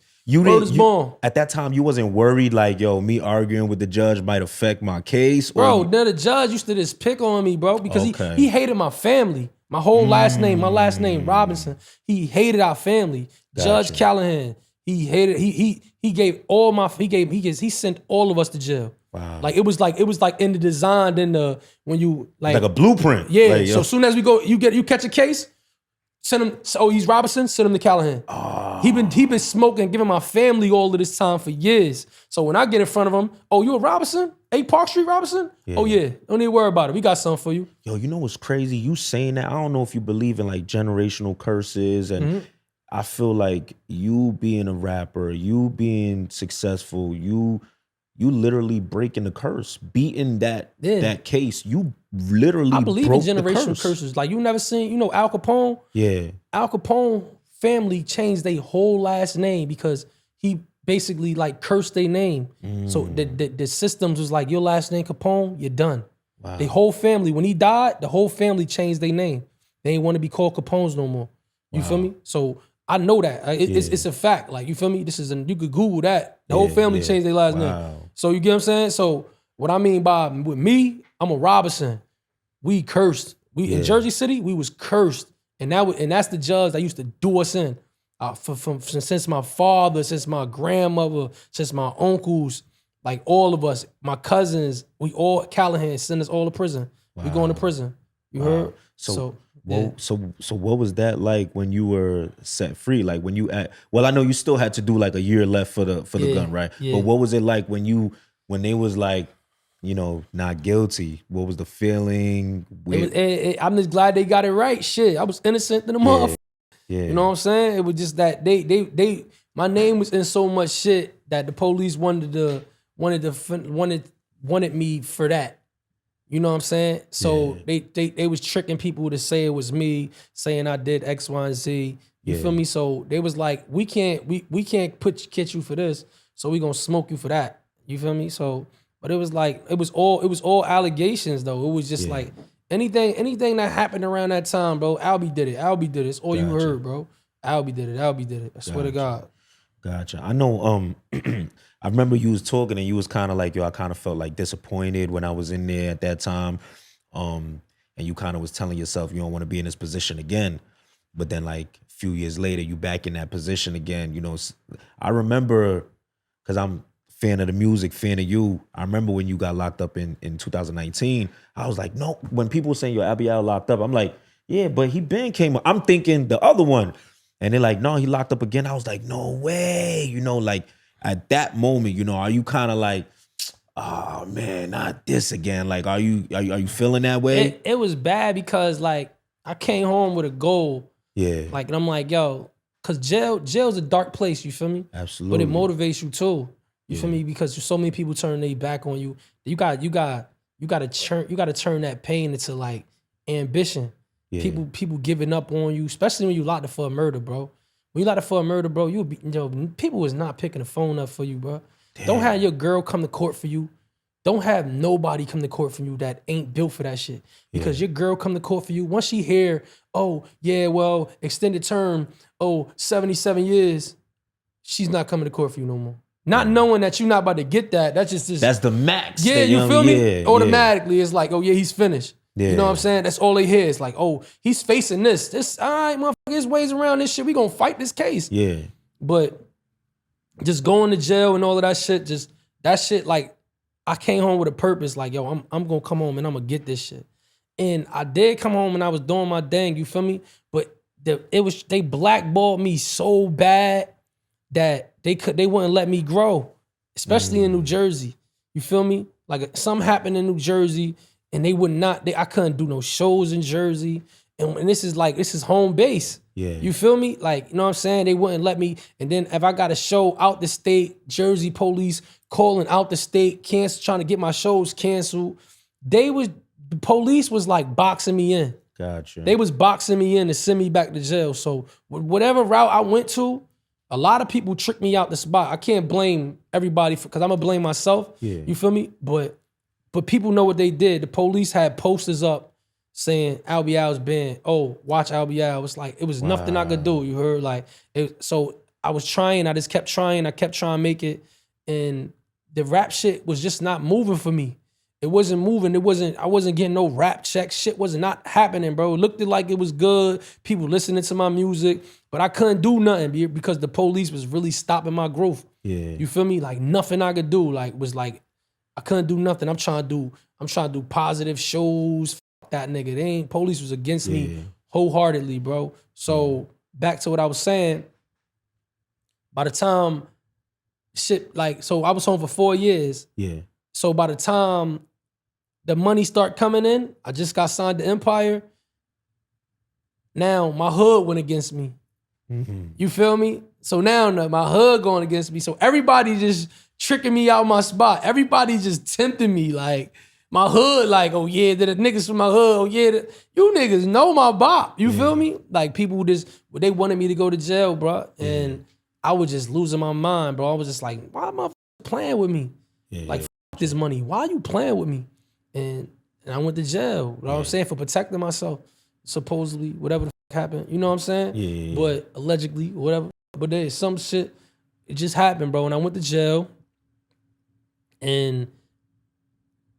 At that time, you wasn't worried like, yo, me arguing with the judge might affect my case?
Bro, the judge used to just pick on me, bro, because he hated my family. My whole last name, Robinson. He hated our family. Gotcha. Judge Callahan, he hated, he sent all of us to jail. Wow. Like it was like in the design, then when you like
a blueprint.
Yeah. Like, so as soon as we go, you catch a case, send him. Oh, he's Robinson. Send him to Callahan. Oh. He been smoking, giving my family all of this time for years. So when I get in front of him, oh, you a Robinson? 8 Park Street Robinson? Yeah. Oh yeah. Don't need to worry about it. We got something for you.
Yo, you know what's crazy? You saying that? I don't know if you believe in like generational curses, and I feel like you being a rapper, you being successful, you literally breaking the curse, beating that case. You literally
I believe
broke
in generational
the curse.
curses. Like you never seen, Al Capone?
Yeah.
Al Capone family changed their whole last name because he basically like cursed their name. So the systems was like, your last name Capone, you're done. Wow. The whole family, when he died, the whole family changed their name. They ain't want to be called Capones no more. You feel me? So I know that. It's a fact. Like, you feel me? You could Google that. The whole family changed their last name. So you get what I'm saying? So what I mean by with me, I'm a Robinson. We cursed. In Jersey City, we was cursed. And that's the judge that used to do us in. Since my father, since my grandmother, since my uncles, like all of us, my cousins, we all, Callahan sent us all to prison. Wow. We going to prison. You heard? So what was that like when you were set free? Like when you I know you still had to do like a year left for the gun, right? Yeah. But what was it like when they was like, not guilty? What was the feeling? I'm just glad they got it right. Shit, I was innocent than a motherfucker.
Yeah.
You know what I'm saying? It was just that my name was in so much shit that the police wanted me for that. You know what I'm saying? So they was tricking people to say it was me, saying I did X, Y, and Z. You feel me? So they was like, we can't catch you for this, so we gonna smoke you for that. You feel me? So, but it was like it was all allegations though. It was just like anything that happened around that time, bro. Albee did it. Albee did it. It's all you heard, bro. Albee did it. Albee did it. I swear to God.
Gotcha. I know. I remember you was talking and you was kind of like, yo, I kind of felt like disappointed when I was in there at that time. And you kind of was telling yourself you don't want to be in this position again. But then like a few years later, you back in that position again. I remember, because I'm a fan of the music, fan of you. I remember when you got locked up in 2019, I was like, no, when people were saying, yo, Albee Al locked up, I'm like, yeah, but he been came up. I'm thinking the other one. And they're like, no, he locked up again. I was like, no way. Like, at that moment, are you kind of like, oh man, not this again? Like, are you feeling that way?
It was bad because like I came home with a goal.
Yeah.
Like, and I'm like, yo, cause jail's a dark place. You feel me?
Absolutely.
But it motivates you too. You feel me? Because so many people turn their back on you. You got to turn that pain into like ambition. Yeah. People giving up on you, especially when you locked up for a murder, bro. When you locked up for a murder, bro, people was not picking the phone up for you, bro. Damn. Don't have your girl come to court for you. Don't have nobody come to court for you that ain't built for that shit. Because your girl come to court for you. Once she hear, oh, yeah, well, extended term, 77 years, she's not coming to court for you no more. Not knowing that you're not about to get that. That's just
that's the max.
Yeah, you feel me? Automatically, it's like, oh yeah, he's finished. Yeah. You know what I'm saying? That's all they hear. It's like, oh, he's facing this. This, all right, motherfucker, there's ways around this shit. We gonna fight this case.
Yeah.
But just going to jail and all of that shit, like, I came home with a purpose. Like, yo, I'm gonna come home and I'm gonna get this shit. And I did come home and I was doing my thing, you feel me? But they blackballed me so bad that they wouldn't let me grow, especially in New Jersey. You feel me? Like something happened in New Jersey and they would not, I couldn't do no shows in Jersey. And this is home base.
Yeah.
You feel me? Like, you know what I'm saying? They wouldn't let me. And then if I got a show out the state, Jersey police calling out the state, trying to get my shows canceled. The police was like boxing me in.
Gotcha.
They was boxing me in to send me back to jail. So whatever route I went to, a lot of people tricked me out the spot. I can't blame everybody because I'm gonna blame myself.
Yeah.
You feel me? But people know what they did. The police had posters up saying Albee Al's banned. Oh, watch Albee Al. It's like, it was nothing I could do. You heard? Like, so I was trying. I just kept trying. I kept trying to make it. And the rap shit was just not moving for me. It wasn't moving. I wasn't getting no rap checks. Shit was not happening, bro. It looked like it was good. People listening to my music. But I couldn't do nothing because the police was really stopping my growth.
Yeah.
You feel me? Like, nothing I could do. Like, was like, I couldn't do nothing. I'm trying to do positive shows. That nigga. Police was against me wholeheartedly, bro. So back to what I was saying. By the time so I was home for 4 years.
Yeah.
So by the time the money start coming in, I just got signed to Empire. Now my hood went against me.
Mm-hmm.
You feel me? So now my hood going against me. So everybody just tricking me out my spot. Everybody just tempting me like, my hood, like, oh yeah, the niggas from my hood, oh yeah, you niggas know my bop. You feel me? Like, people they wanted me to go to jail, bro. And I was just losing my mind, bro. I was just like, why am I playing with me? Like, this money. Why are you playing with me? And I went to jail. You know what I'm saying? For protecting myself, supposedly, whatever the happened. You know what I'm saying?
Yeah.
But allegedly, whatever. But there's some shit, it just happened, bro. And I went to jail. And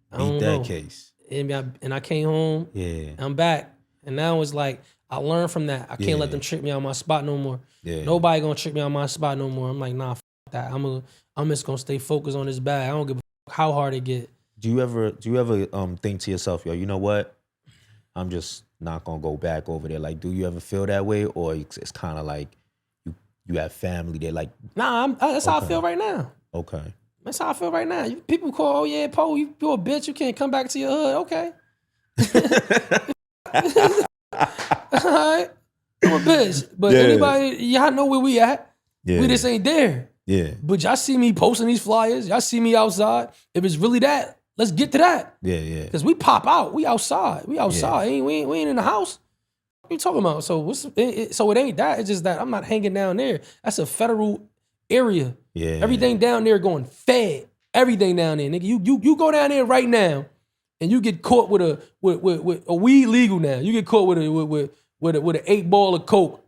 I don't know.
Case.
And I came home.
Yeah.
I'm back. And now it's like, I learned from that. I can't let them trick me out my spot no more. Yeah. Nobody gonna trick me out my spot no more. I'm like, nah, that. I'm just gonna stay focused on this bag. I don't give a how hard it get.
Do you ever think to yourself, yo, you know what? I'm just not gonna go back over there. Like, do you ever feel that way? Or it's kind of like you have family there, like,
nah, that's how I feel right now.
Okay.
That's how I feel right now. People call, oh yeah, Poe, you're a bitch. You can't come back to your hood. Okay. All right. I'm a bitch. But anybody, y'all know where we at. Yeah. We just ain't there.
Yeah.
But y'all see me posting these flyers. Y'all see me outside. If it's really that, let's get to that.
Yeah, yeah.
Because we pop out. We outside. We outside. Yeah. We ain't in the house. What you talking about? So so it ain't that. It's just that I'm not hanging down there. That's a federal area.
Yeah.
Everything down there going fed. Everything down there, nigga. You go down there right now, and you get caught with a weed legal now. You get caught with an 8 ball of coke.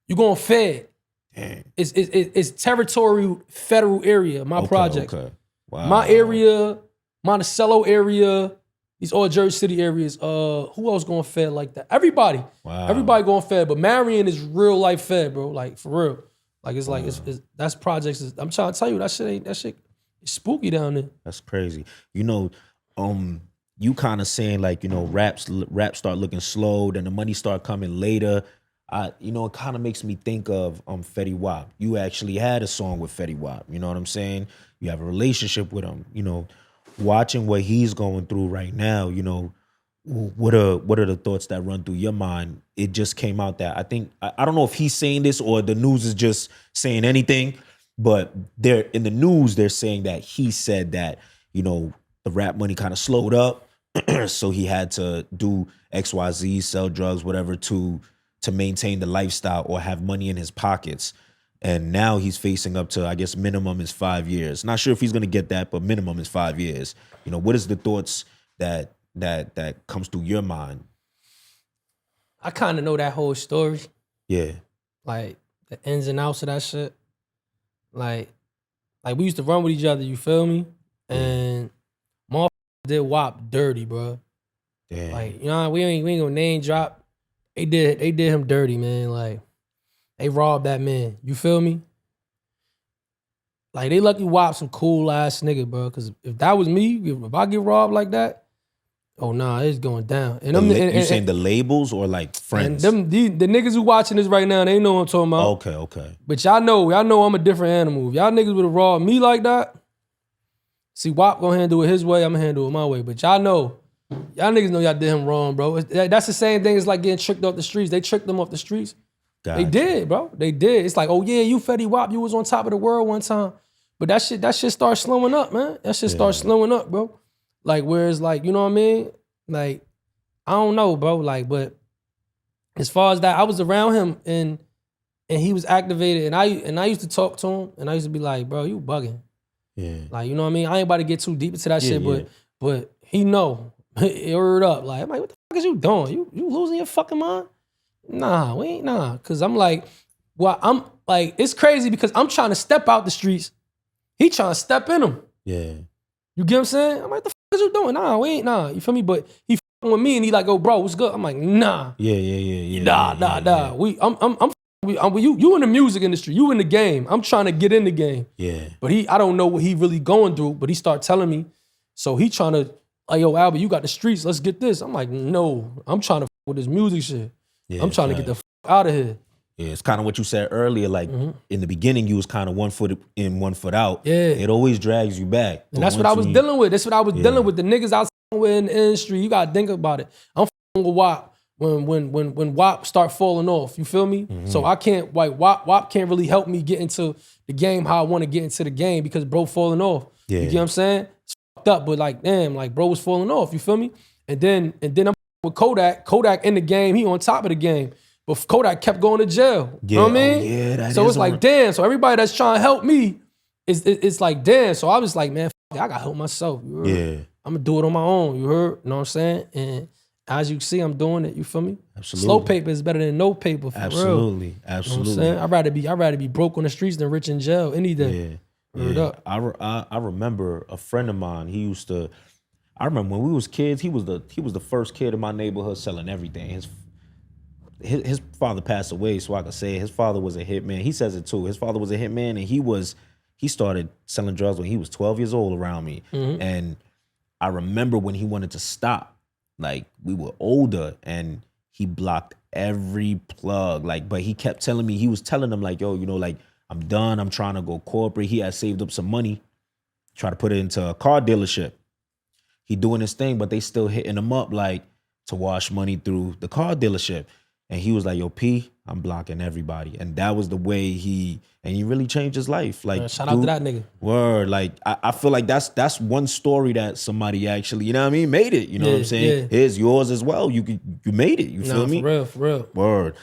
You going fed.
Damn.
It's territorial federal area. My project.
Okay. Wow.
My area, Monticello area. These all Jersey City areas. Who else going fed like that? Everybody.
Wow.
Everybody going fed. But Marion is real life fed, bro. Like, for real. Like, it's like, that's projects. I'm trying to tell you, that shit it's spooky down there.
That's crazy. You know, you kind of saying like, you know, rap start looking slow, then the money start coming later. You know, it kind of makes me think of Fetty Wap. You actually had a song with Fetty Wap. You know what I'm saying? You have a relationship with him. You know, watching what he's going through right now, you know, what are the thoughts that run through your mind? It just came out that I don't know if he's saying this or the news is just saying anything, but they're in the news, they're saying that he said that, you know, the rap money kind of slowed up. So he had to do XYZ, sell drugs, whatever, to maintain the lifestyle or have money in his pockets. And now he's facing up to, I guess, minimum is 5 years. Not sure if he's going to get that, but minimum is 5 years. You know, what is the thoughts that comes through your mind?
I kind of know that whole story.
Yeah.
Like, the ins and outs of that shit. Like we used to run with each other, you feel me? And motherfuckers did WAP dirty, bro.
Damn.
Like, you know, we ain't gonna name drop. They did him dirty, man. Like, they robbed that man. You feel me? Like, they lucky WAP some cool ass nigga, bro. Cause if that was me, if I get robbed like that, oh nah, it's going down. And
you saying the labels or like friends?
And the niggas who watching this right now, they know what I'm talking about.
Okay.
But y'all know I'm a different animal. If y'all niggas would have robbed me like that, see, WAP gonna handle it his way, I'm gonna handle it my way. But y'all niggas know y'all did him wrong, bro. That's the same thing as like getting tricked off the streets. They tricked them off the streets. They did, bro. They did. It's like, oh yeah, you Fetty Wap, you was on top of the world one time. But that shit starts slowing up, man. That shit starts slowing up, bro. Like, whereas, like, you know what I mean? Like, I don't know, bro. Like, but as far as that, I was around him and he was activated, and I used to talk to him, and I used to be like, bro, you bugging. Yeah. Like, you know what I mean? I ain't about to get too deep into that shit, but he know. He heard up. Like, I'm like, what the fuck is you doing? You losing your fucking mind? Nah, we ain't, nah. Cause I'm like, well, I'm like, it's crazy because I'm trying to step out the streets. He trying to step in them. Yeah. You get what I'm saying? I'm like, the fuck is you doing? Nah, we ain't, nah. You feel me? But he fucking with me and he like, oh, bro, what's good? I'm like, nah. Yeah. Nah. You in the music industry. You in the game. I'm trying to get in the game. Yeah. But I don't know what he really going through, but he start telling me. So he trying to, like, yo, Albee, you got the streets. Let's get this. I'm like, no. I'm trying to with this music shit. Yeah, I'm trying to get the out of here.
Yeah, it's kind of what you said earlier. Like, in the beginning, you was kind of 1 foot in, 1 foot out. Yeah. It always drags you back.
And that's what I was dealing with. That's what I was dealing with. The niggas I was with in the industry, you got to think about it. I'm with WAP when WAP start falling off. You feel me? So I can't, like, WAP can't really help me get into the game how I want to get into the game because bro falling off. Yeah. You get what I'm saying? It's fucked up, but like, damn, like, bro was falling off. You feel me? And then I'm with Kodak. Kodak in the game, he on top of the game. But Kodak kept going to jail. You know what I mean? So it's like, damn. So everybody that's trying to help me, it's like, damn. So I was like, man, I got to help myself. You heard? Yeah. I'm going to do it on my own. You heard? You know what I'm saying? And as you see, I'm doing it. You feel me? Absolutely. Slow paper is better than no paper, for real.
Absolutely.
You know what I'm saying? I'd rather be broke on the streets than rich in jail any day.
Yeah. I remember a friend of mine, I remember when we was kids, he was the first kid in my neighborhood selling everything. His father passed away, so I could say his father was a hitman. He says it too. His father was a hitman, and he started selling drugs when he was 12 years old around me. And I remember when he wanted to stop, like, we were older, and he blocked every plug. Like, but he kept telling me, he was telling them like, yo, you know, like, I'm done. I'm trying to go corporate. He had saved up some money, try to put it into a car dealership. He doing his thing, but they still hitting him up like to wash money through the car dealership. And he was like, yo, P, I'm blocking everybody. And that was the way he really changed his life. Like,
shout out to that nigga.
Word. Like, I feel like that's one story that somebody actually, you know what I mean, made it. You know what I'm saying? Yeah. Here's yours as well. You made it. You feel me?
For real.
Word.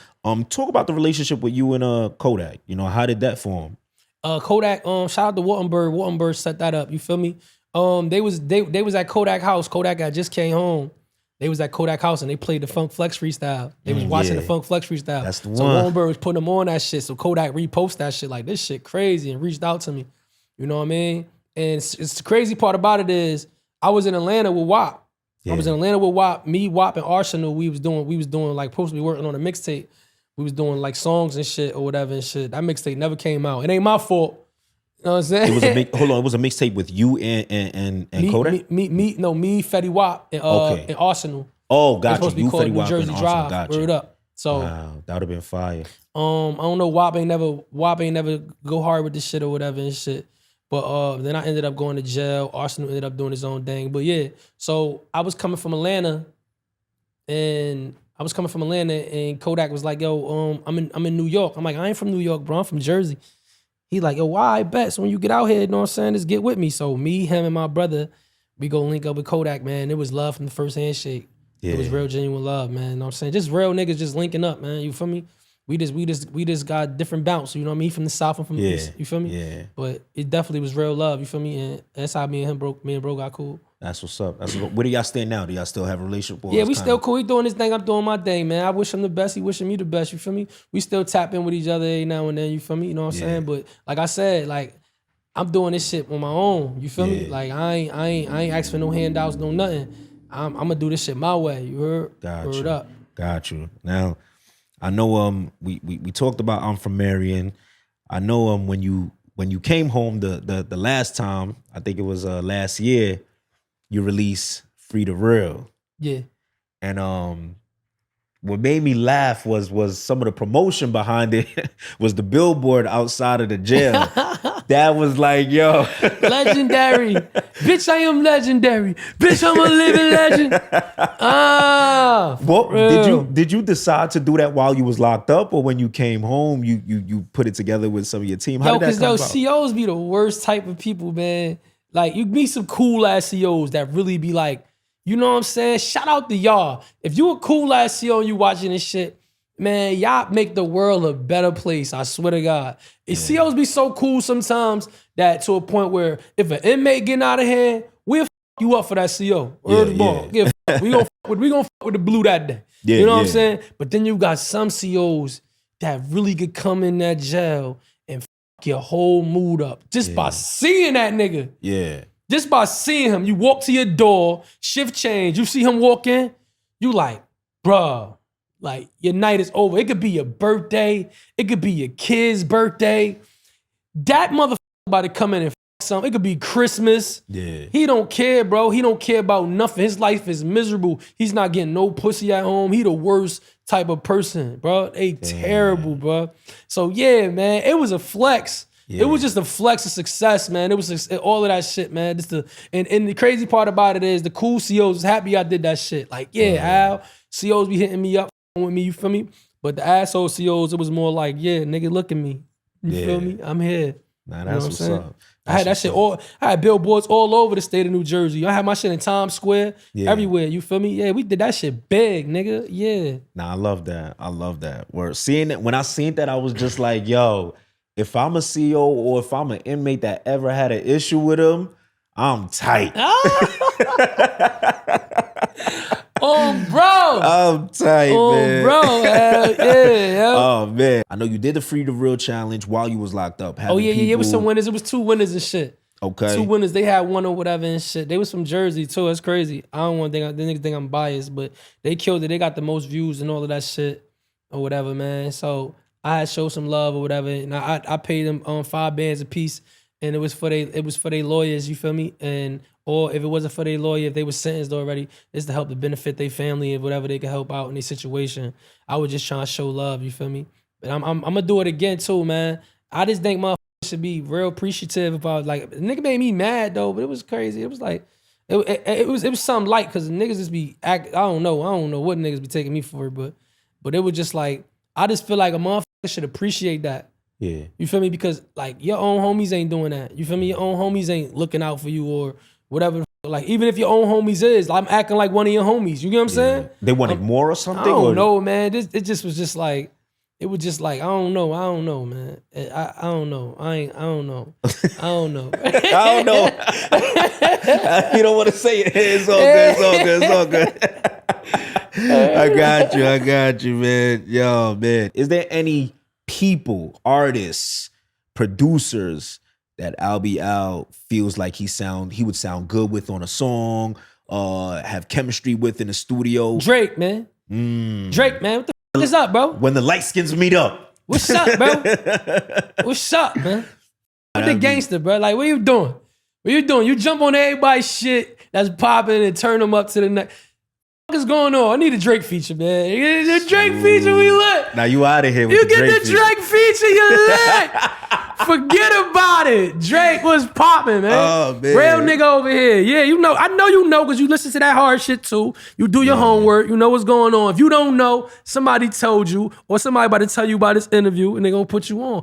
Talk about the relationship with you and Kodak. You know, how did that form?
Kodak, shout out to Wittenberg. Wittenberg set that up. You feel me? They was at Kodak house. Kodak had just came home. They was at Kodak house and they played the Funk Flex freestyle. They was watching the Funk Flex freestyle.
That's the one.
So Wittenberg was putting them on that shit. So Kodak reposted that shit like, this shit crazy, and reached out to me. You know what I mean? And it's the crazy part about it is I was in Atlanta with WAP. I was in Atlanta with WAP. Me, WAP, and Arsenal. We was doing like supposed to be working on a mixtape. We was doing like songs and shit or whatever and shit. That mixtape never came out. It ain't my fault. You know what I'm saying?
It was a mixtape with you and Kodak?
Me, Fetty Wap, and Arsenal.
Oh, gotcha.
Supposed to be called New Jersey Drive. Gotcha. Word up. So
wow, that would have been fire.
I don't know. WAP ain't never go hard with this shit or whatever and shit. But then I ended up going to jail. Arsenal ended up doing his own thing. But yeah, so I was coming from Atlanta, and Kodak was like, "Yo, I'm in New York." I'm like, "I ain't from New York, bro. I'm from Jersey." He like, "Yo, why? I bet. So when you get out here, you know what I'm saying? Just get with me." So me, him, and my brother, we go link up with Kodak, man. It was love from the first handshake. Yeah. It was real, genuine love, man. You know what I'm saying? Just real niggas just linking up, man. You feel me? We just got different bounce. You know what I mean? From the South and from the East. You feel me?
Yeah.
But it definitely was real love. You feel me? And that's how me and bro got cool.
That's what's up. Where do y'all stand now? Do y'all still have a relationship?
Yeah, we still cool. He doing his thing. I'm doing my thing, man. I wish him the best. He wishing me the best. You feel me? We still tap in with each other every now and then. You feel me? You know what I'm saying? But like I said, like I'm doing this shit on my own. You feel me? Like I ain't asking for no handouts, no nothing. I'm gonna do this shit my way. You heard? Word up.
Got you. Now, I know we talked about I'm from Marion. I know when you came home the last time, I think it was last year, you released Free the Real.
Yeah.
And what made me laugh was some of the promotion behind it was the billboard outside of the jail. That was like, yo.
Legendary. Bitch, I am legendary. Bitch, I'm a living legend.
Well, did you decide to do that while you was locked up, or when you came home, you put it together with some of your team? How did that come about?
COs be the worst type of people, man. Like, you meet some cool ass COs that really be like, you know what I'm saying? Shout out to y'all. If you a cool ass CO and you watching this shit, man, y'all make the world a better place. I swear to God. COs be so cool sometimes that to a point where if an inmate getting out of hand, we'll f you up for that CO. We gonna fuck with the blue that day. You know what I'm saying? But then you got some COs that really could come in that jail and fuck your whole mood up just by seeing that nigga.
Yeah.
Just by seeing him, you walk to your door, shift change, you see him walk in, you like, bruh, like your night is over. It could be your birthday, it could be your kid's birthday. That motherfucker about to come in and fuck something. It could be Christmas.
Yeah.
He don't care, bro. He don't care about nothing. His life is miserable. He's not getting no pussy at home. He the worst type of person, bro. They terrible, bro. So yeah, man, it was a flex. Yeah. It was just a flex of success, man. It was all of that shit, man. And the crazy part about it is the cool COs was happy I did that shit. Like, Al, COs be hitting me up with me, you feel me? But the asshole COs, it was more like, nigga, look at me. You feel me? I'm here.
Nah, that's what's up.
I had that shit I had billboards all over the state of New Jersey. I had my shit in Times Square, everywhere. You feel me? Yeah, we did that shit big, nigga. Yeah.
Nah, I love that. I love that. When I seen that, I was just like, yo, if I'm a CO or if I'm an inmate that ever had an issue with him, I'm tight.
Oh, bro.
I'm tight, man.
Oh, bro. Yeah.
Oh, man. I know you did the Free the Real challenge while you was locked up.
It was some winners. It was 2 winners and shit.
Okay.
2 winners. They had one or whatever and shit. They was from Jersey, too. That's crazy. I don't want to think, the niggas think I'm biased, but they killed it. They got the most views and all of that shit or whatever, man. So I had showed some love or whatever, and I paid them $5 a piece, and it was for they lawyers, you feel me? Or if it wasn't for their lawyer, if they were sentenced already, it's to help to benefit their family and whatever they can help out in their situation. I was just trying to show love, you feel me? But I'm gonna do it again too, man. I just think motherfuckers should be real appreciative about, like, the nigga made me mad though, but it was crazy. It was like it was something light because niggas just be I don't know what niggas be taking me for, but it was just like, I just feel like a motherfucker should appreciate that.
Yeah.
You feel me? Because like your own homies ain't doing that. You feel me? Your own homies ain't looking out for you or whatever. Like, even if your own homies is, I'm acting like one of your homies. You get what I'm saying?
They wanted more or something?
I don't know, man. It just was just like, it was just like, I don't know, man. I don't know. I don't know. I don't know.
I don't know. You don't want to say it. It's all good. I got you, man. Yo, man. Is there any people, artists, producers that Albee Al feels like he would sound good with on a song, have chemistry with in the studio?
Drake, man. Drake, man. What the fuck is up, bro?
When the light skins meet up.
What's up, bro? What's up, man? What the gangster, bro? Like, what you doing? What you doing? You jump on everybody's shit that's popping and turn them up to the next. What is going on? I need a Drake feature, man. The Drake feature, we lit.
Now you out of here with
you
the Drake feature.
You get the Drake feature, you lit. Forget about it. Drake was popping, man.
Oh, man.
Real nigga over here. Yeah, you know. I know you know because you listen to that hard shit too. You do your homework. You know what's going on. If you don't know, somebody told you or somebody about to tell you about this interview and they gonna put you on.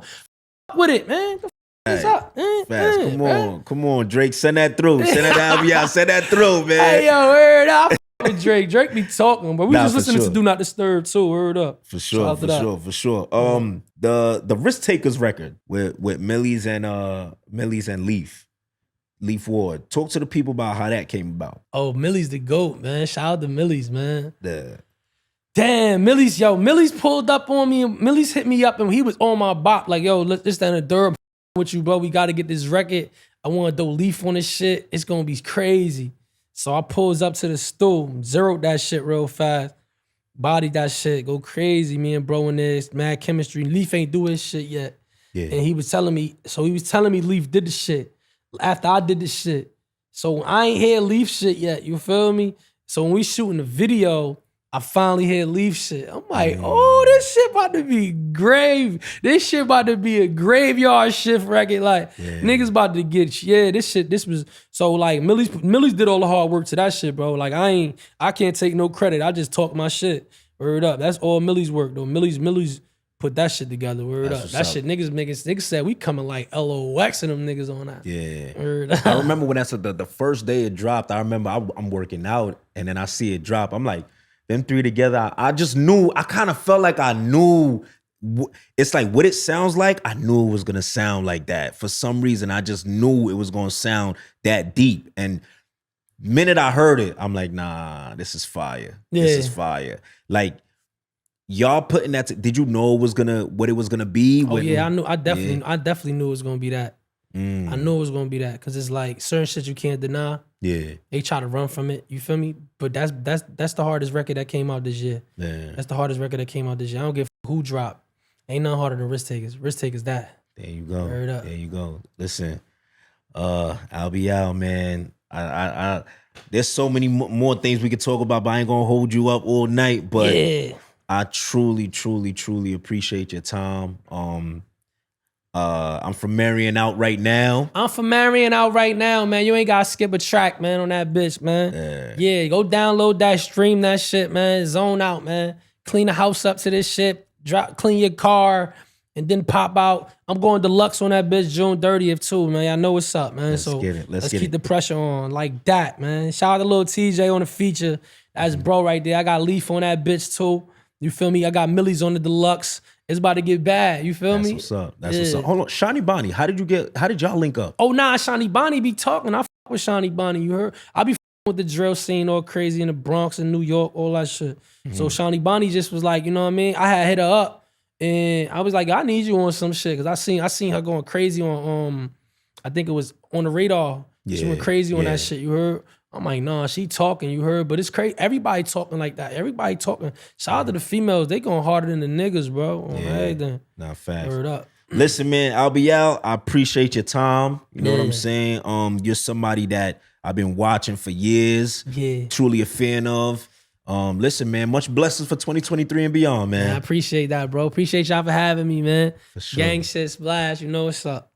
With it, man. What's up?
Come on, Drake. Send that through. Send that Albee Al. Send that through, man.
Hey, yo, word up. With Drake be talking, but we just listening to Do Not Disturb too. Word up.
For sure. The Risk Takers record with Millyz and Leaf Ward. Talk to the people about how that came about.
Oh, Millyz the GOAT, man. Shout out to Millyz, man.
Yeah.
Damn, Millyz pulled up on me. Millyz hit me up and he was on my bop. Like, yo, let's stand a Durham with you, bro. We got to get this record. I want to throw Leaf on this shit. It's going to be crazy. So I pulls up to the stool, zeroed that shit real fast, bodied that shit, go crazy. Me and bro in this, mad chemistry. Leaf ain't do his shit yet. Yeah. And he was telling me Leaf did the shit after I did the shit. So I ain't hear Leaf shit yet, you feel me? So when we shooting the video, I finally hear Leaf shit. I'm like, oh, this shit about to be grave. This shit about to be a graveyard shift record. Like, niggas about to get, this was, so like, Millyz did all the hard work to that shit, bro. Like, I can't take no credit. I just talk my shit. Word up. That's all Millyz work, though. Millyz put that shit together. Word up. That shit, niggas said we coming like LOX and them niggas on that.
Yeah.
Word up.
I remember when that's the first day it dropped, I remember I'm working out and then I see it drop. I'm like, them three together, I just knew, I kind of felt like I knew, it's like what it sounds like, I knew it was going to sound like that. For some reason, I just knew it was going to sound that deep. And minute I heard it, I'm like, nah, this is fire. This is fire. Like, y'all putting that, did you know what it was gonna be?
Oh yeah, I knew, I definitely knew it was gonna be that. I knew it was gonna be that, because it's like certain shit you can't deny.
Yeah.
They try to run from it, you feel me? But that's the hardest record that came out this year.
Yeah.
That's the hardest record that came out this year. I don't give a who dropped. Ain't nothing harder than Risk Takers. Risk Takers that.
There you go.
Word up.
There you go. Listen, Albee Al, man. I there's so many more things we could talk about, but I ain't gonna hold you up all night. But I truly, truly, truly appreciate your time. I'm from Marion out right now.
I'm from Marion out right now, man. You ain't gotta skip a track, man, on that bitch, man. Yeah, go download that, stream that shit, man. Zone out, man. Clean the house up to this shit. Clean your car, and then pop out. I'm going deluxe on that bitch June 30th too, man. I know what's up, man.
Let's get it.
Let's keep the pressure on like that, man. Shout out to Lil TJ on the feature. That's bro right there. I got Leaf on that bitch too. You feel me? I got Millyz on the deluxe. It's about to get bad. You feel me?
That's what's up. That's what's up. Hold on, Shawnee Bonnie. How did y'all link up?
Oh nah, Shawnee Bonnie be talking. I fuck with Shawnee Bonnie. You heard? I be with the drill scene all crazy in the Bronx and New York, all that shit. So Shawnee Bonnie just was like, you know what I mean? I had hit her up and I was like, I need you on some shit, because I seen her going crazy on I think it was on the radar. She went crazy on that shit. You heard? I'm like, nah, she talking, you heard? But it's crazy. Everybody talking like that. Everybody talking. Shout out to the females. They going harder than the niggas, bro. On everything.
Nah, facts.
Word up.
Listen, man, Albee Al, I appreciate your time. You know what I'm saying? You're somebody that I've been watching for years. Yeah. Truly a fan of. Listen, man, much blessings for 2023 and beyond, man.
I appreciate that, bro. Appreciate y'all for having me, man.
For sure.
Gang shit, splash. You know what's up.